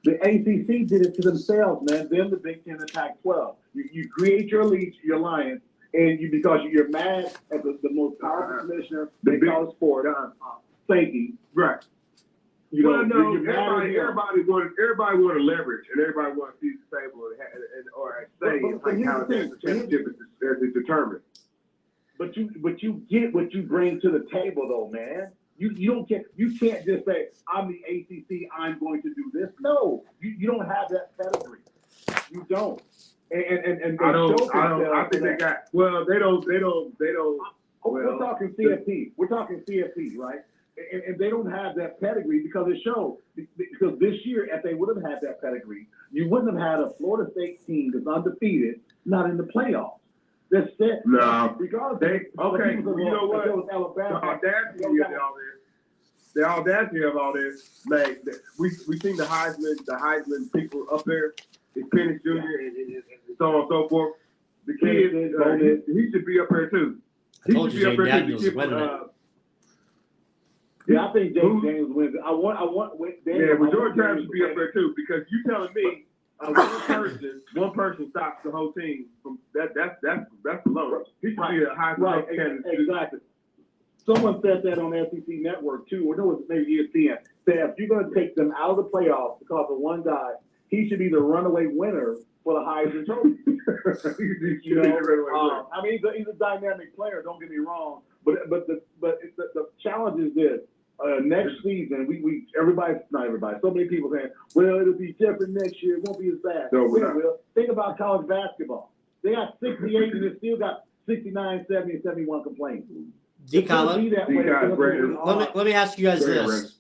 The ACC did it to themselves, man. Them, the Big Ten, and Pac-12. You create your league, your alliance, and because you're mad at the most powerful commissioner in college sport, Sankey. Right. Everybody want to leverage, and everybody want to see the table or say how the championship is determined. But you get what you bring to the table, though, man. You can't just say I'm the ACC. I'm going to do this. No, you don't have that pedigree. You don't. And I think they got. Well, they don't. We're talking CFP. We're talking CFP, right? And they don't have that pedigree because it shows. Because this year, if they would have had that pedigree, you wouldn't have had a Florida State team that's undefeated, not in the playoffs. That's it. No. Regardless. You know what? It was Alabama. The audacity of all this. Like we seen the Heisman people up there. It's Penix Jr. and so on and so forth. The kid, he should be up there too. I told you Jay Daniels is winning it. Yeah, I think James Daniels wins it. I want Daniels. But George Travis should be up there too because you telling me one person stops the whole team from that's alone. He should be a Heisman candidate. Exactly. Someone said that on SEC Network too, or no, it's maybe ESPN. Said if you're going to take them out of the playoffs because of one guy, he should be the runaway winner for the Heisman Trophy. I mean, he's a dynamic player. Don't get me wrong, but the challenge is this: next season, so many people saying, well, it'll be different next year. It won't be as bad. No, think about college basketball. They got 68 and they still got 69, 70, and 71 complaints. Let me ask you guys this.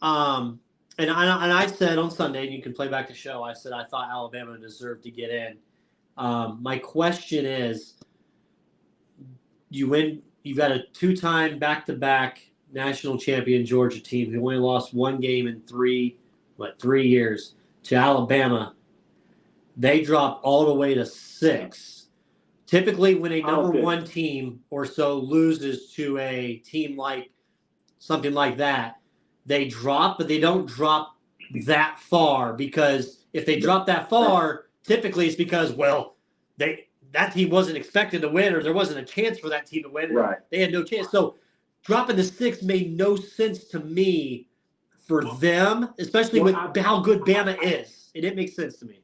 And I said on Sunday, and you can play back the show, I said I thought Alabama deserved to get in. My question is, you've got a two-time back-to-back national champion Georgia team who only lost one game in 3 years to Alabama. They dropped all the way to 6. Typically, when a number one team or so loses to a team like something like that, they drop, but they don't drop that far because if they drop that far, typically it's because, well, that team wasn't expected to win or there wasn't a chance for that team to win. Right. They had no chance. So dropping to 6 made no sense to me for them, especially with how good Bama is. And it makes sense to me.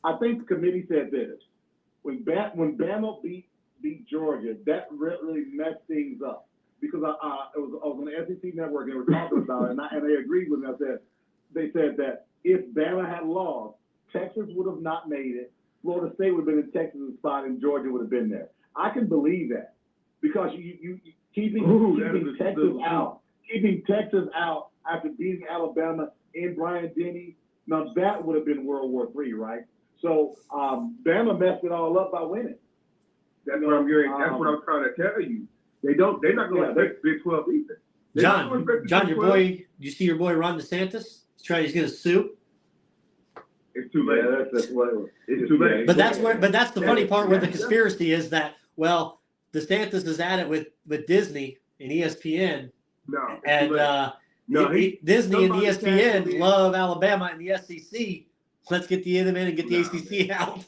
I think the committee said this. When Bama beat Georgia, that really messed things up. Because I was on the SEC Network and they were talking about it, and they agreed with me. They said that if Bama had lost, Texas would have not made it. Florida State would have been in Texas' spot, and Georgia would have been there. I can believe that because you keeping Texas out after beating Alabama in Bryant-Denny. Now that would have been World War III, right? So Bama messed it all up by winning. That's what I'm trying to tell you. They're not going to expect Big 12 either. John, your boy, you see your boy Ron DeSantis? He's going to sue. It's too late. Yeah, that's what it was. It's too late. But that's the funny part where the conspiracy is that, well, DeSantis is at it with Disney and ESPN. No. And Disney and ESPN love Alabama and the SEC. Let's get the them in and get the ACC out.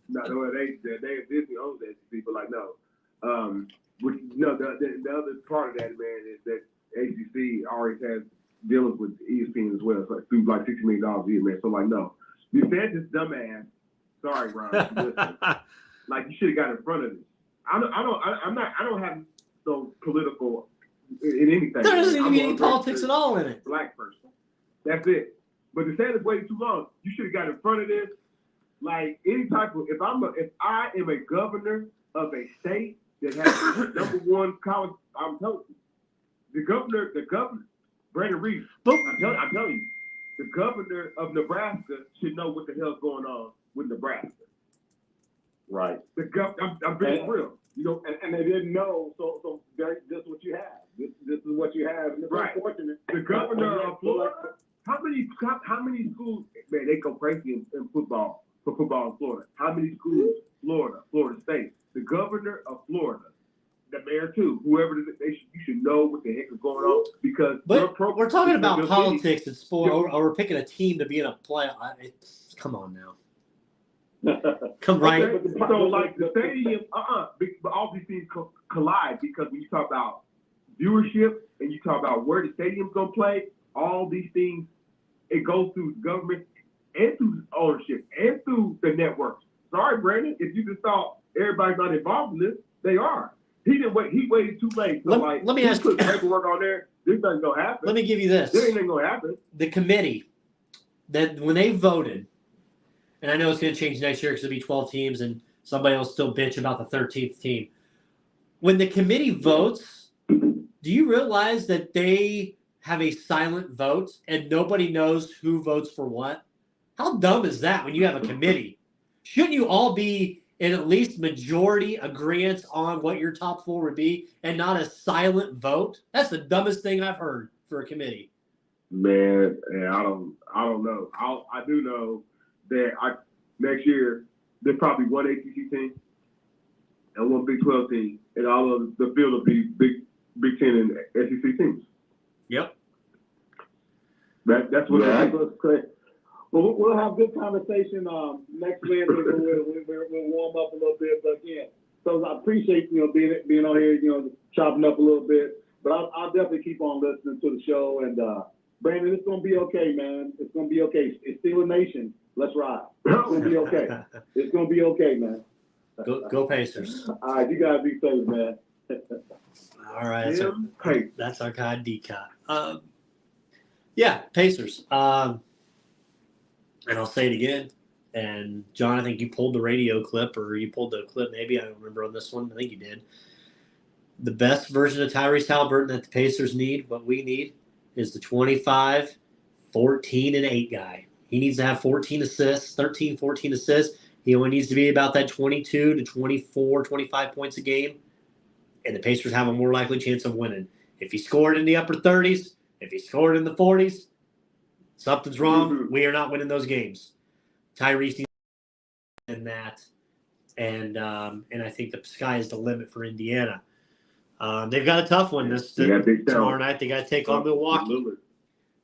they Disney owns the SEC, but no. The other part of that, man, is that ACC already has dealings with ESPN as well. So through like $60 million a year, man. So no. You said this dumbass. Sorry, Ron. Like you should have got in front of this. I don't have those political in anything. There doesn't man. even be I'm any more politics aggressive at all in it. Black person. That's it. But the Sanders waited too long. You should have got in front of this. Like any type of, if I am a governor of a state that has the number one college, I'm telling you, the governor, Brandon Reed. I'm telling you, the governor of Nebraska should know what the hell's going on with Nebraska. Right. I'm being real. You know, and they didn't know, so this is what you have. This is what you have. And it's unfortunate. The governor of Florida, how many schools, man, they go crazy in football, for football in Florida. How many schools? Florida State. The governor of Florida, the mayor too, whoever it is, you should know what the heck is going on because we're talking about politics and sport, or we're picking a team to be in a playoff. Come on now. Come right. Okay, so like the stadium, but all these things collide because when you talk about viewership and you talk about where the stadium's gonna play, all these things, it goes through government and through ownership and through the networks. Sorry, Brandon, if you just thought everybody's not involved in this, they are. He didn't wait. He waited too late. So let me ask you. Put paperwork on there. This doesn't gonna happen. Let me give you this. This ain't gonna happen. The committee that when they voted. And I know it's going to change next year because it'll be 12 teams and somebody will still bitch about the 13th team. When the committee votes, do you realize that they have a silent vote and nobody knows who votes for what? How dumb is that when you have a committee? Shouldn't you all be in at least majority agreement on what your top four would be and not a silent vote? That's the dumbest thing I've heard for a committee. Man, I don't know. I do know that next year there's probably one ACC team and one Big 12 team, and all of the field will be Big 10 and SEC teams. Yep. That's what that's great. Well, we'll have good conversation next Wednesday. We'll warm up a little bit, but again, so I appreciate being on here, chopping up a little bit. But I'll definitely keep on listening to the show. And Brandon, it's gonna be okay, man. It's gonna be okay. It's still a nation. Let's ride. It's gonna be okay. It's gonna be okay, man. Go Pacers. All right, you gotta be safe, man. All right, that's our guy D-Cot. Yeah, Pacers. And I'll say it again. And John, I think you pulled the radio clip, or you pulled the clip. Maybe I don't remember on this one. I think you did. The best version of Tyrese Halliburton that the Pacers need, what we need, is the 25, 14, and 8 guy. He needs to have 14 assists, 13, 14 assists. He only needs to be about that 22 to 24, 25 points a game. And the Pacers have a more likely chance of winning. If he scored in the upper 30s, if he scored in the 40s, something's wrong. We are not winning those games. Tyrese needs in that. And I think the sky is the limit for Indiana. They've got a tough one tomorrow night. They got to take on Milwaukee.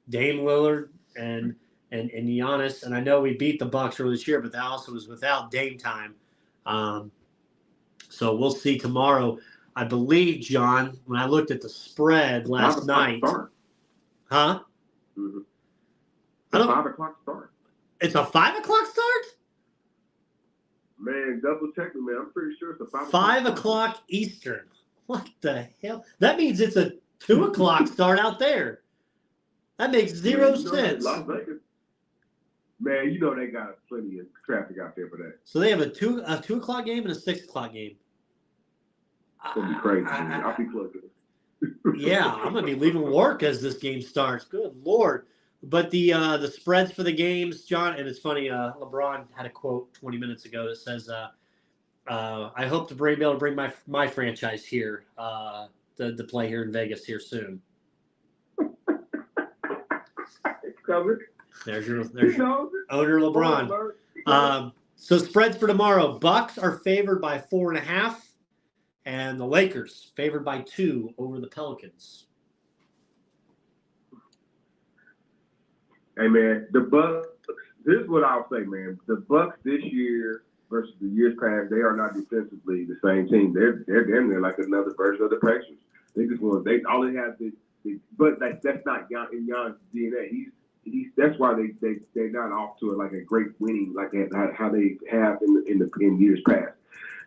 Dame Lillard and Giannis. And I know we beat the Bucks earlier this year, but that also was without Dame time. So we'll see tomorrow. I believe, John, when I looked at the spread last night. Huh? Mm-hmm. It's a 5 o'clock start. It's a 5 o'clock start? Man, double check me, man. I'm pretty sure it's a 5 o'clock. 5 o'clock Eastern. What the hell? That means it's a 2 o'clock start out there. That makes zero sense. Las Vegas. Man, you know they got plenty of traffic out there for that. So they have a 2 o'clock game and a 6 o'clock game. It's gonna be crazy. I'll be closer. Yeah, I'm gonna be leaving work as this game starts. Good Lord. But the spreads for the games, John, and it's funny, LeBron had a quote 20 minutes ago that says, I hope to be able to bring my franchise here to play here in Vegas here soon. It's covered. There's your owner LeBron. So spreads for tomorrow. Bucks are favored by 4.5, and the Lakers favored by 2 over the Pelicans. Hey man, the Bucks. This is what I'll say, man. The Bucks this year versus the years past, they are not defensively the same team. They're damn near like another version of the Pacers. They just want all they have to. But that's not in Giannis' DNA. That's why they're not off to like a great winning like how they have in years past.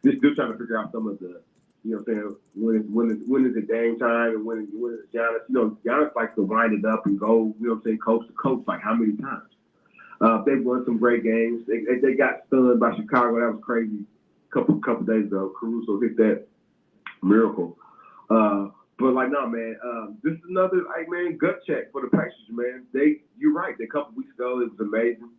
They're still trying to figure out some of the You know what I'm saying? When is it game time and when is it Giannis? You know, Giannis likes to wind it up and go, you know what I'm saying, coast to coast, like how many times? They've won some great games. They got stunned by Chicago. That was crazy. Couple days ago, Caruso hit that miracle. But like, no, man, this is another, like, man, gut check for the Pacers, man. You're right. A couple weeks ago, it was amazing.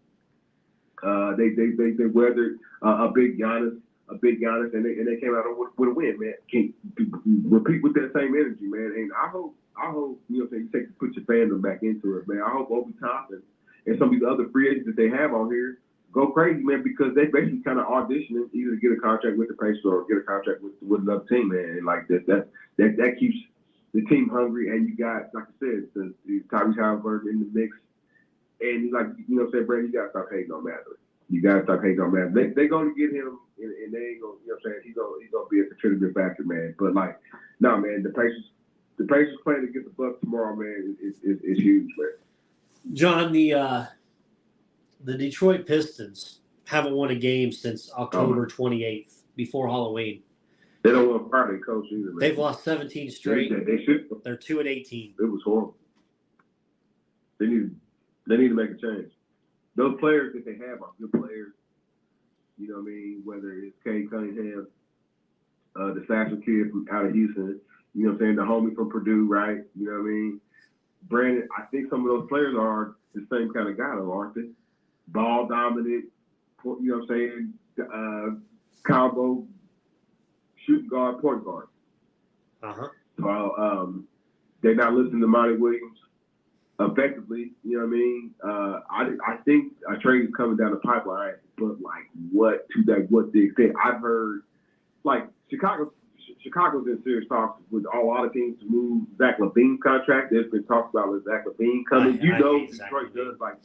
They weathered a big Giannis, and they came out with a win, man. Can repeat with that same energy, man. And I hope you know, you put your fandom back into it, man. I hope Obi Toppin and some of these other free agents that they have on here go crazy, man, because they basically kind of auditioning either to get a contract with the Pacers or get a contract with another team, man. And like that keeps the team hungry. And you got, like I said, the Tyrese Halliburton in the mix. And like, you know what I'm saying, Brandon, you gotta stop hating on Mather. You gotta stop hating on Mather. They're gonna get him, and they ain't gonna, you know what I'm saying, he's gonna be a contributing factor, man. But like, no, man, the Pacers playing against the Bucks tomorrow, man, is huge, man. John, the Detroit Pistons haven't won a game since October 28th, before Halloween. They don't want to fire their coach either, man. They've lost 17 straight. They should. They're 2-18. It was horrible. They need to make a change. Those players that they have are good players. You know what I mean? Whether it's Cade Cunningham, the Satchel kid from out of Houston, you know what I'm saying, the homie from Purdue, right? You know what I mean? Brandon, I think some of those players are the same kind of guy, though, aren't they? Ball dominant, you know what I'm saying? Combo, shooting guard, point guard. Uh-huh. So they're not listening to Monty Williams effectively, you know what I mean? I think a trade is coming down the pipeline, but like what the extent? I've heard like Chicago's in serious talks with a lot of teams to move Zach LaVine's contract. There's been talks about Zach LaVine coming. Detroit does like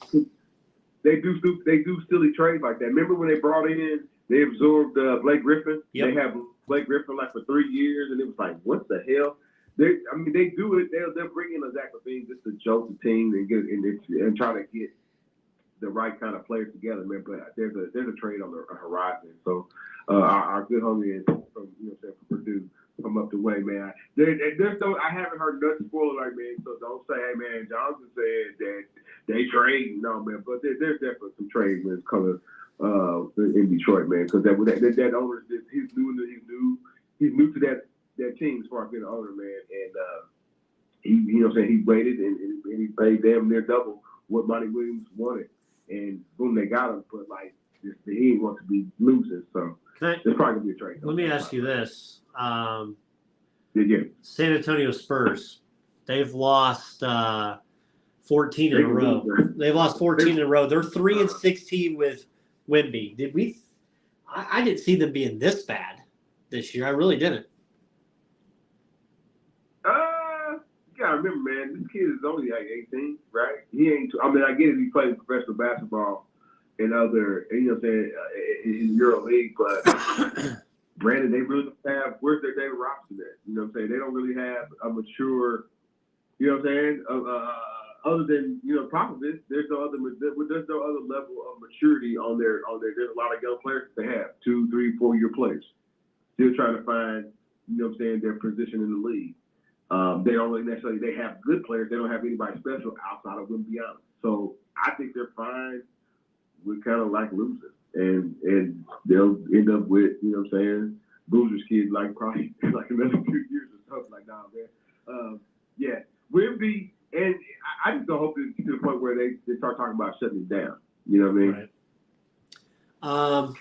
they do silly trades like that. Remember when they brought in, they absorbed Blake Griffin? Yep. They have Blake Griffin like for 3 years, and it was like, what the hell? They do it. They'll bring in a Zach LaVine just to joke the team and try to get the right kind of players together, man. But there's a trade on the horizon. So our good homie is from, you know, from Purdue, from up the way, man. I haven't heard nothing spoiler like, man. So don't say, hey, man, Johnson said that they trade. No, man. But there's definitely some trade wins coming in Detroit, man. Because that owner, he's new to that team as far as being an owner, man. And he, you know what I'm saying, he waited and he paid damn near double what Monty Williams wanted. And boom, they got him. But like, he didn't want to be losing. So there's probably gonna be a trade. Let me ask you this: yeah. San Antonio Spurs, they've lost 14 in a row. They've lost 14 in a row. They're 3-16 with Wemby. I didn't see them being this bad this year. I really didn't. You gotta remember, man, this kid is only like 18, right? He ain't. I mean, I get it. He plays professional basketball in other, you know what I'm saying, in Euro League, but Brandon, they really don't have. Where's their David Robinson at? You know what I'm saying? They don't really have a mature. You know what I'm saying? Other than, you know, Popovich, there's no other level of maturity on their. There's a lot of young players that they have 2, 3, 4 year players still trying to find, you know what I'm saying, their position in the league. They don't really necessarily, they have good players. They don't have anybody special outside of Wemby. So I think they're fine with kind of like losing. And they'll end up with, you know what I'm saying, Boozer's kids like probably like another 2 years or something like that, man. Yeah, Wemby, and I just don't hope it's to the point where they start talking about shutting it down. You know what I mean?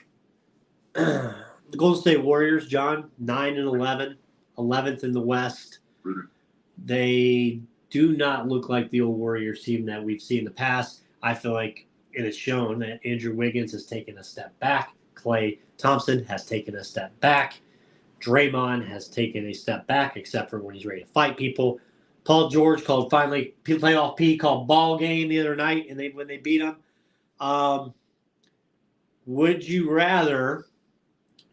Right. The Golden State Warriors, John, 9-11, 11th in the West. They do not look like the old Warriors team that we've seen in the past. I feel like it has shown that Andrew Wiggins has taken a step back. Klay Thompson has taken a step back. Draymond has taken a step back, except for when he's ready to fight people. Paul George called playoff P called ball game the other night, and when they beat him. Would you rather,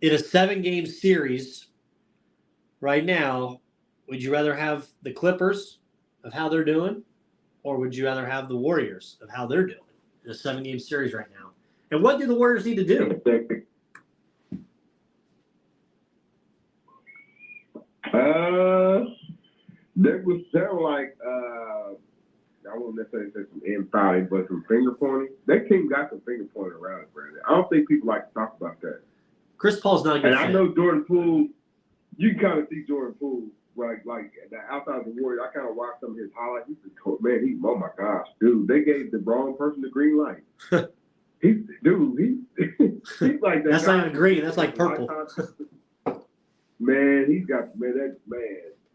in a 7-game series right now, would you rather have the Clippers of how they're doing, or would you rather have the Warriors of how they're doing in a 7-game series right now? And what do the Warriors need to do? There were like I won't necessarily say some infighting, but some finger pointing. That team got some finger pointing around it, Brandon. I don't think people like to talk about that. Chris Paul's not a good And fit. I know Jordan Poole. You can kind of see Jordan Poole, like the outside of the Warriors. I kind of watched some of his highlights. Oh my gosh, dude, they gave the wrong person the green light. he's like that. That's guy. not even green. That's like purple. Man, he's got man.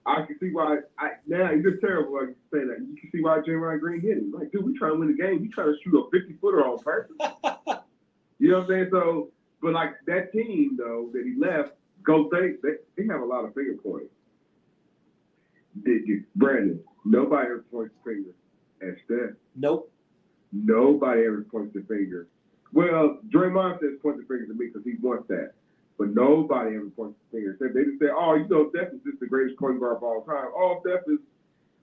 I can see why. Now it's just terrible. Like you say that, you can see why Draymond Green hit him. Like, dude, we trying to win the game. You trying to shoot a 50-footer on purpose. You know what I'm saying? So, but like that team though that he left, Golden State, they have a lot of finger pointing. Brandon, nobody ever points the finger at Steph. Nope. Nobody ever points the finger. Well, Draymond says point the finger to me because he wants that. But nobody ever points the finger. They just say, oh, you know, Steph is just the greatest point guard of all time. Oh, Steph is.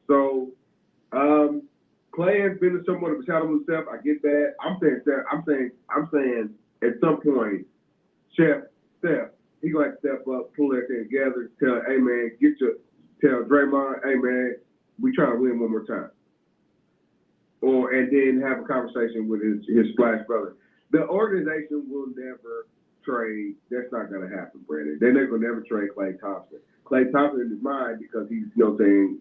So, Clay has been somewhat of a shadow of Steph. I get that. I'm saying at some point, Steph, he going to step up, pull that thing together, tell, hey, man, tell Draymond, hey, man, we trying to win one more time. And then have a conversation with his splash brother. The organization will never trade. That's not going to happen, Brandon. They're not going to never trade Klay Thompson. Klay Thompson in his mind, because he's, saying,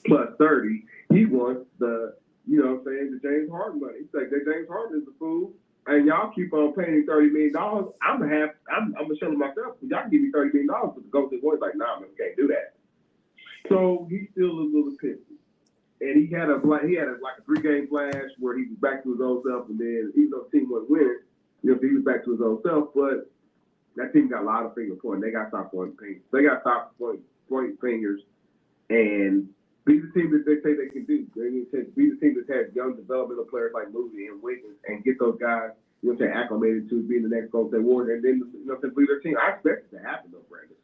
plus 30, he wants the James Harden money. He's like, that James Harden is a fool, and y'all keep on paying him $30 million. I'm going to show him myself. Y'all can give me $30 million for the Golden State Warriors. Like, nah, man, we can't do that. So he's still a little pissy. And he had a 3-game flash where he was back to his old self, and then even though the team wasn't winning, he was back to his old self. But that team got a lot of finger pointing. They got to stop pointing fingers. They got to stop pointing fingers and be the team that they say they can do. They need to be the team that has young developmental players like Moody and Wiggins and get those guys, acclimated to being the next Golden State Warriors, and then lead their team. I expect it to happen though, Brandon.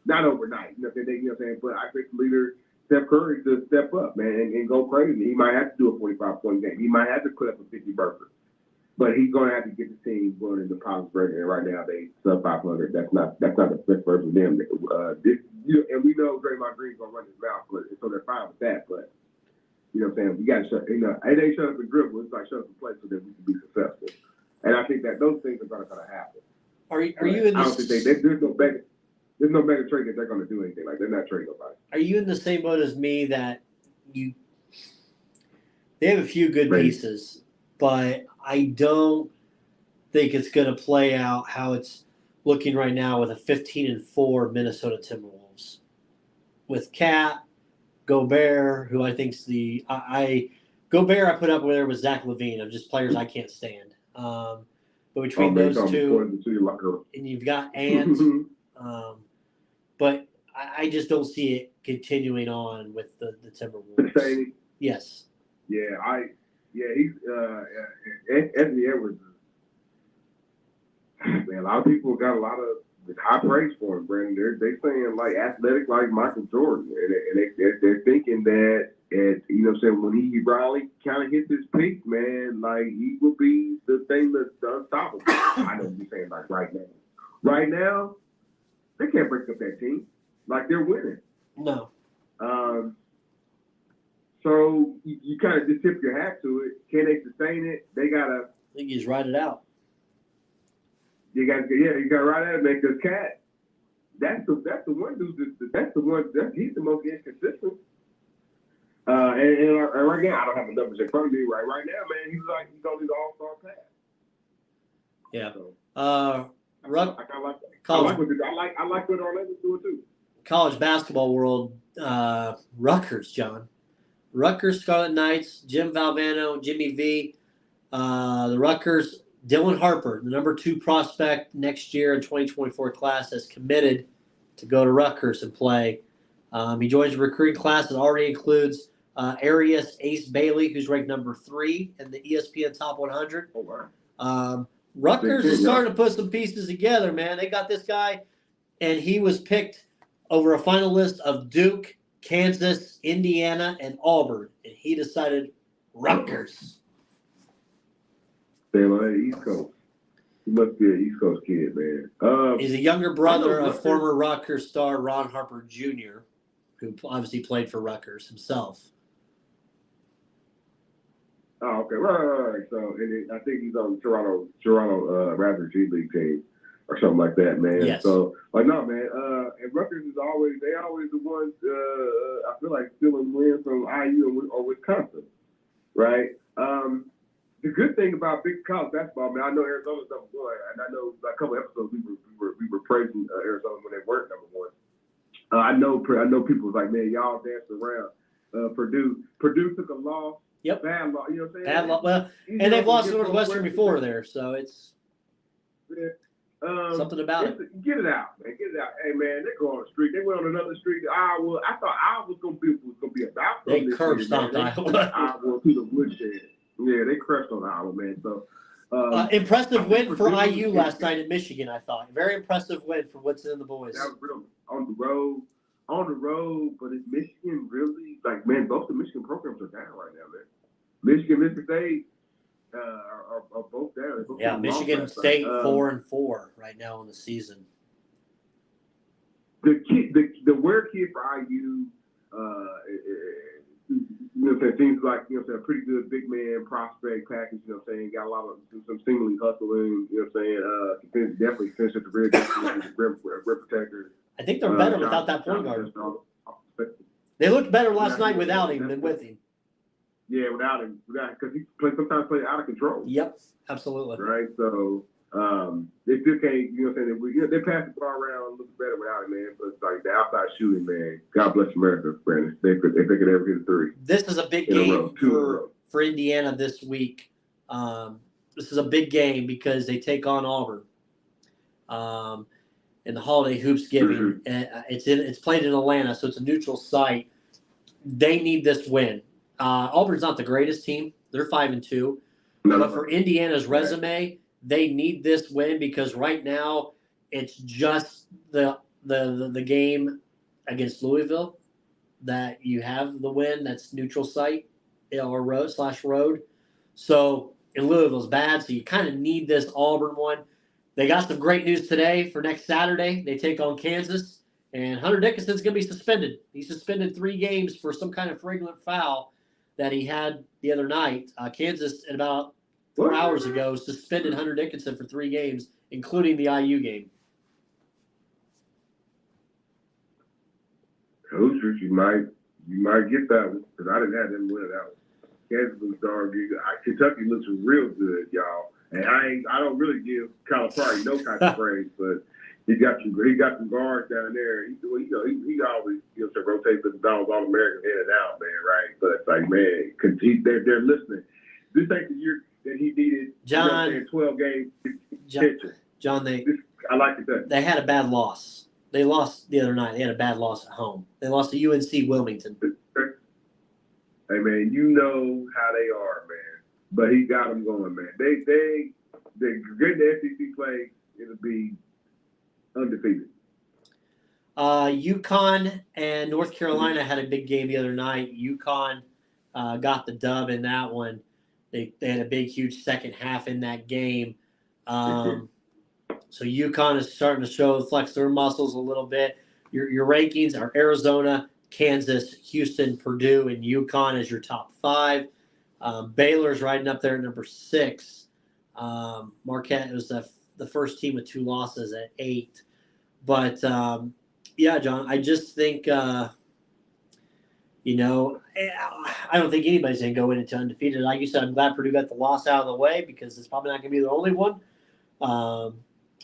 Not overnight, but I expect the leader Steph Curry to step up, man, and go crazy. He might have to do a 45-point game. He might have to put up a 50-burger. But he's going to have to get the team running the pounds burger. And right now, they sub 500. That's not the best version of them. And we know Draymond Green's going to run his mouth, so they're fine with that. But, you know what I'm saying? We got to shut, it ain't shut up and dribble. It's like shut up and play so that we can be successful. And I think that those things are going to happen. Are you in I don't think there's no mega trade that they're going to do anything. Like, they're not trading nobody. Are you in the same boat as me that they have a few good pieces, but I don't think it's going to play out how it's looking right now with a 15-4 Minnesota Timberwolves with Cat, Gobert, who I think's Gobert I put up there with Zach LaVine of just players I can't stand. But between those two, and you've got Ant, but I just don't see it continuing on with the Timberwolves. Yes. He's Anthony Edwards. Man, a lot of people got a lot of high praise for him, Brandon. They're saying like athletic like Michael Jordan, and they're thinking that when he finally kind of hits his peak, man, like he will be the thing that's unstoppable. I know what you're saying, like right now. Right now, they can't break up that team. Like they're winning. No. So you kind of just tip your hat to it. Can they sustain it? They gotta. I think he's ride it out. You gotta ride it out, man. Because Cat, that's the one dude. He's the most inconsistent. And right now, I don't have the numbers in front of me. Right now, man, he's on his all-star path. Yeah. So, I kind of like that. I like what Orlando's doing too. College basketball world. Rutgers, John. Rutgers Scarlet Knights, Jim Valvano, Jimmy V. The Rutgers, Dylan Harper, the number 2 prospect next year in 2024 class, has committed to go to Rutgers and play. He joins the recruiting class that already includes Arias Ace Bailey, who's ranked number 3 in the ESPN Top 100. Oh, wow. Rutgers is starting to put some pieces together, man. They got this guy, and he was picked over a finalist of Duke, Kansas, Indiana, and Auburn, and he decided Rutgers. Stay on the East Coast. He must be an East Coast kid, man. He's a younger brother of former Rutgers star Ron Harper Jr., who obviously played for Rutgers himself. Oh, okay, right. So, and I think he's on Toronto Raptors G League team or something like that, man. Yes. So, like, no, man. And Rutgers is always the ones. I feel like stealing wins from IU or Wisconsin, right? The good thing about big college basketball, man, I know Arizona's number one, and I know like, a couple episodes we were praising Arizona when they weren't number one. I know people was like, man, y'all danced around. Purdue took a loss. Yep. Bad loss. You know what I'm saying? Bad loss. Well, and they've lost to Northwestern before there, so it's something about it. Get it out, man. Get it out. Hey, man, they go on a streak. They went on another streak. Iowa. I thought Iowa was gonna be about. They curb stomped Iowa. Iowa to the woodshed. Yeah, they crushed on Iowa, man. So. Impressive win for IU last night in Michigan, I thought. Very impressive win for Woodson and the boys. That was real on the road, but is Michigan really like, man, both the Michigan programs are down right now, man. Mississippi State are both down. Yeah, Michigan State 4-4 right now in the season. The weird kid for IU, seems like, a pretty good big man prospect package, got a lot of some seemingly hustling, definitely finish at the rear, rim protector. I think they're better without that point guard. They looked better last night without him than with him. Yeah, without him, because he sometimes plays out of control. Yep, absolutely. Right, so they still can't, they pass the ball around, looks better without him, man. But it's like the outside shooting, man. God bless America, Brandon. If they could ever hit a three. This is a big game for Indiana this week. This is a big game because they take on Auburn in the Holiday Hoops Giving. Mm-hmm. It's played in Atlanta, so it's a neutral site. They need this win. Auburn's not the greatest team; they're 5-2. But for Indiana's resume, they need this win because right now it's just the game against Louisville that you have the win. That's neutral site or road. So in Louisville's bad, so you kind of need this Auburn one. They got some great news today for next Saturday. They take on Kansas, and Hunter Dickinson's going to be suspended. He's suspended 3 games for some kind of flagrant foul that he had the other night. Kansas, at about 4 hours ago, suspended Hunter Dickinson for 3 games, including the IU game. Coaches, you might get that one because I didn't have them win that one. Kansas was darn good. Kentucky looks real good, y'all. And I don't really give Calipari no type of praise, but he got some guards down there. He always rotate the dogs all American in and out, man. Right? But it's like, man, because they're listening. This ain't the year that he needed. John, 12 games. John, I like it. They had a bad loss. They lost the other night. They had a bad loss at home. They lost to UNC Wilmington. Hey, man, you know how they are, man. But he got them going, man. They get the SEC play. It'll be undefeated. UConn and North Carolina had a big game the other night. UConn got the dub in that one. They had a big, huge second half in that game. So UConn is starting to flex their muscles a little bit. Your rankings are Arizona, Kansas, Houston, Purdue, and UConn as your top 5. Baylor's riding up there at number 6. Marquette was the first team with 2 losses at 8. But, yeah, John, I just think, I don't think anybody's going to go into undefeated. Like you said, I'm glad Purdue got the loss out of the way because it's probably not going to be the only one.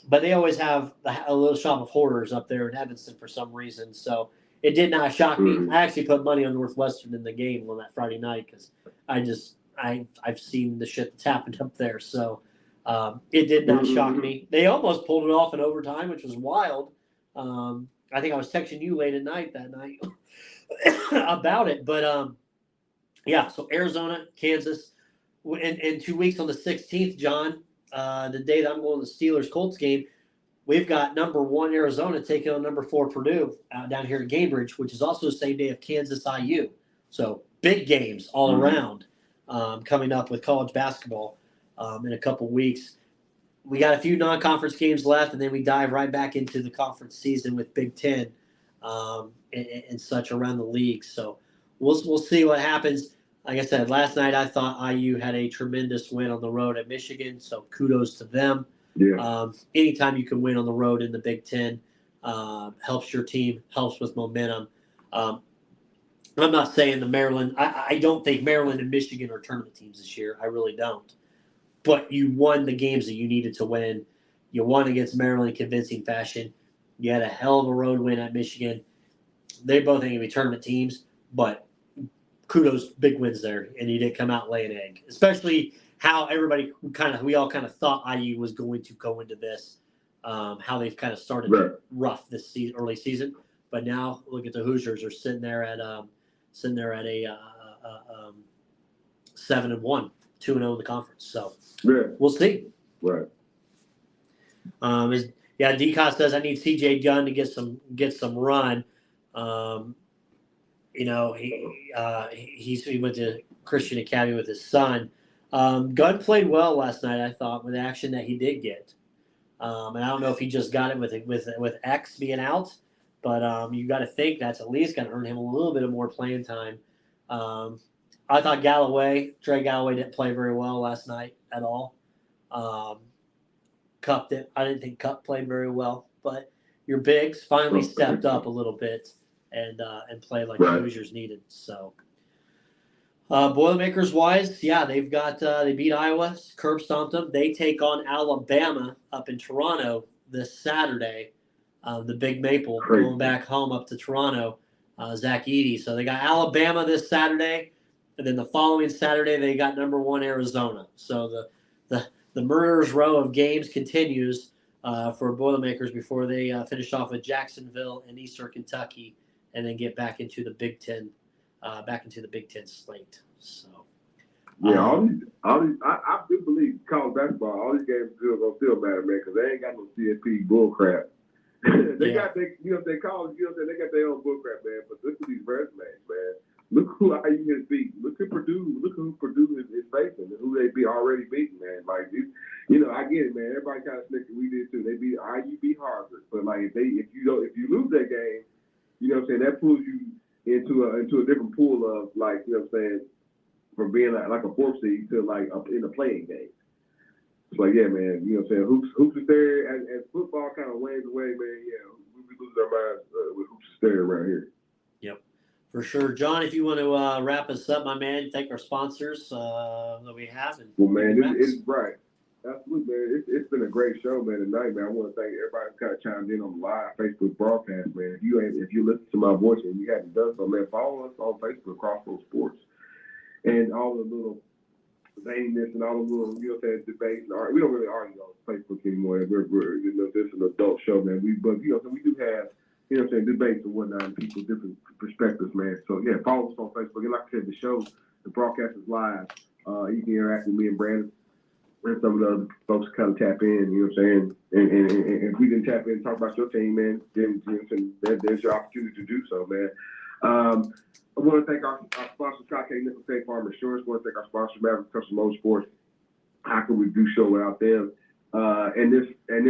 But they always have a little shop of horrors up there in Evanston for some reason. So it did not shock me. I actually put money on Northwestern in the game on that Friday night because I've seen the shit that's happened up there. So it did not shock me. They almost pulled it off in overtime, which was wild. I think I was texting you late at night that night about it. But, yeah, so Arizona, Kansas. In 2 weeks on the 16th, John, the day that I'm going to the Steelers-Colts game, we've got number 1 Arizona taking on number 4 Purdue down here at Cambridge, which is also the same day of Kansas-IU. So big games all around coming up with college basketball in a couple weeks. we got a few non-conference games left, and then we dive right back into the conference season with Big Ten and such around the league. So we'll see what happens. Like I said, last night I thought IU had a tremendous win on the road at Michigan, so kudos to them. Yeah. Anytime you can win on the road in the Big Ten helps your team, helps with momentum. I'm not saying the Maryland. I don't think Maryland and Michigan are tournament teams this year. I really don't. But you won the games that you needed to win. You won against Maryland in convincing fashion. You had a hell of a road win at Michigan. They both ain't going to be tournament teams, but kudos, big wins there, and you didn't come out lay an egg. Especially how we all kind of thought IU was going to go into this, how they've kind of started rough this early season. But now look at the Hoosiers are sitting there at a 7-1, 2-0 in the conference. So we'll see. Right. D-Cost says I need CJ Gunn to get some run. He went to Christian Academy with his son. Gunn played well last night, I thought, with the action that he did get. And I don't know if he just got it with X being out, but you got to think that's at least going to earn him a little bit of more playing time. I thought Trey Galloway didn't play very well last night at all. Cup I didn't think Cup played very well, but your bigs finally stepped up a little bit and played like the Hoosiers needed. So Boilermakers wise, yeah, they beat Iowa, curb stomped them. They take on Alabama up in Toronto this Saturday. The Big Maple going back home up to Toronto. Zach Edey. So they got Alabama this Saturday, and then the following Saturday they got number 1 Arizona. So the murderer's row of games continues for Boilermakers before they finish off with Jacksonville and Eastern Kentucky, and then get back into the Big Ten, slate. So all these I do believe college basketball. All these games gonna still matter, man, because they ain't got no CFP bull crap. They got college, they got their own bull crap, man. But look at these resumes, man. Look who IU has beat. Look at Purdue. Look who Purdue is facing and who they already beaten, man. Like, I get it, man. Everybody kind of snicked. We did too. IU beat Harvard, but like if you lose that game, that pulls you into a different pool of, like, from being like a 4th seed to like up in the playing game. It's like, yeah, man, hoops is there as football kind of wanes away, man. Yeah, we lose our minds with hoops is there around here. Yep, for sure. John, if you want to wrap us up, my man, thank our sponsors that we have. Well, man, it's right. Absolutely, man. It's been a great show, man, tonight, man. I want to thank everybody who kind of chimed in on the live Facebook broadcast, man. If you listen to my voice and you haven't done so, man, follow us on Facebook, Crossroads Sports, and all the little zaniness and all the little, debates and art. We don't really argue on Facebook anymore. We're this is an adult show, man. We do have, debates and whatnot, and people different perspectives, man. So yeah, follow us on Facebook. And like I said, the broadcast is live. You can interact with me and Brandon and some of the other folks kind of tap in, And if we didn't tap in and talk about your team, man, then there's your opportunity to do so, man. I want to thank our sponsor, Scott K. Nickel State Farm Insurance. I want to thank our sponsor, Maverick Custom Motorsports. How can we do show without them? And this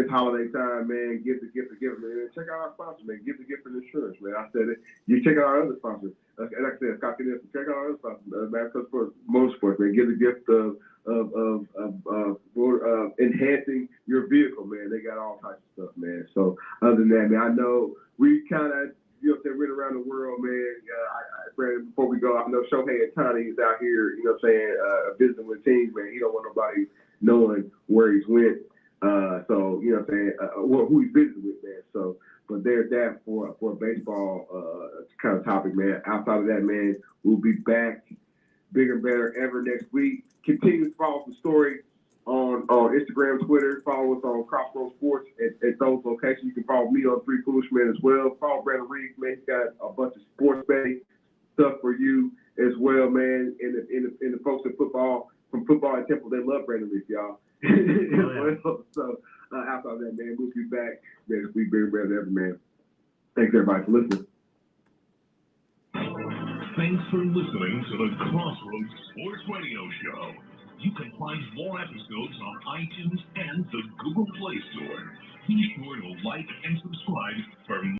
holiday time, man, give the gift, man. Check out our sponsor, man. Give the gift of insurance, man. I said it. You check out our other sponsors. Like I said, Scott K. Nickel. Check out our other sponsors, Maverick Custom Motorsports, man. Give the gift of enhancing your vehicle, man. They got all types of stuff, man. So other than that, man, I know we kind of, went around the world, man. Brandon, before we go, I know Shohei Ohtani is out here, visiting with teams, man. He don't want nobody knowing where he's went. Who he's visiting with, man. So, but there's that for a baseball kind of topic, man. Outside of that, man, we'll be back bigger and better ever next week. Continue to follow the story on Instagram, Twitter. Follow us on Crossroads Sports at those locations. You can follow me on Three Foolish Men as well. Follow Brandon Reeves, man. He's got a bunch of sports betting stuff for you as well, man. And the folks at football at Temple, they love Brandon Reeves, y'all. So outside of that, man, we'll be back next week, bigger and better than ever, man. Thanks everybody for listening. Thanks for listening to the Crossroads Sports Radio Show. You can find more episodes on iTunes and the Google Play Store. Be sure to like and subscribe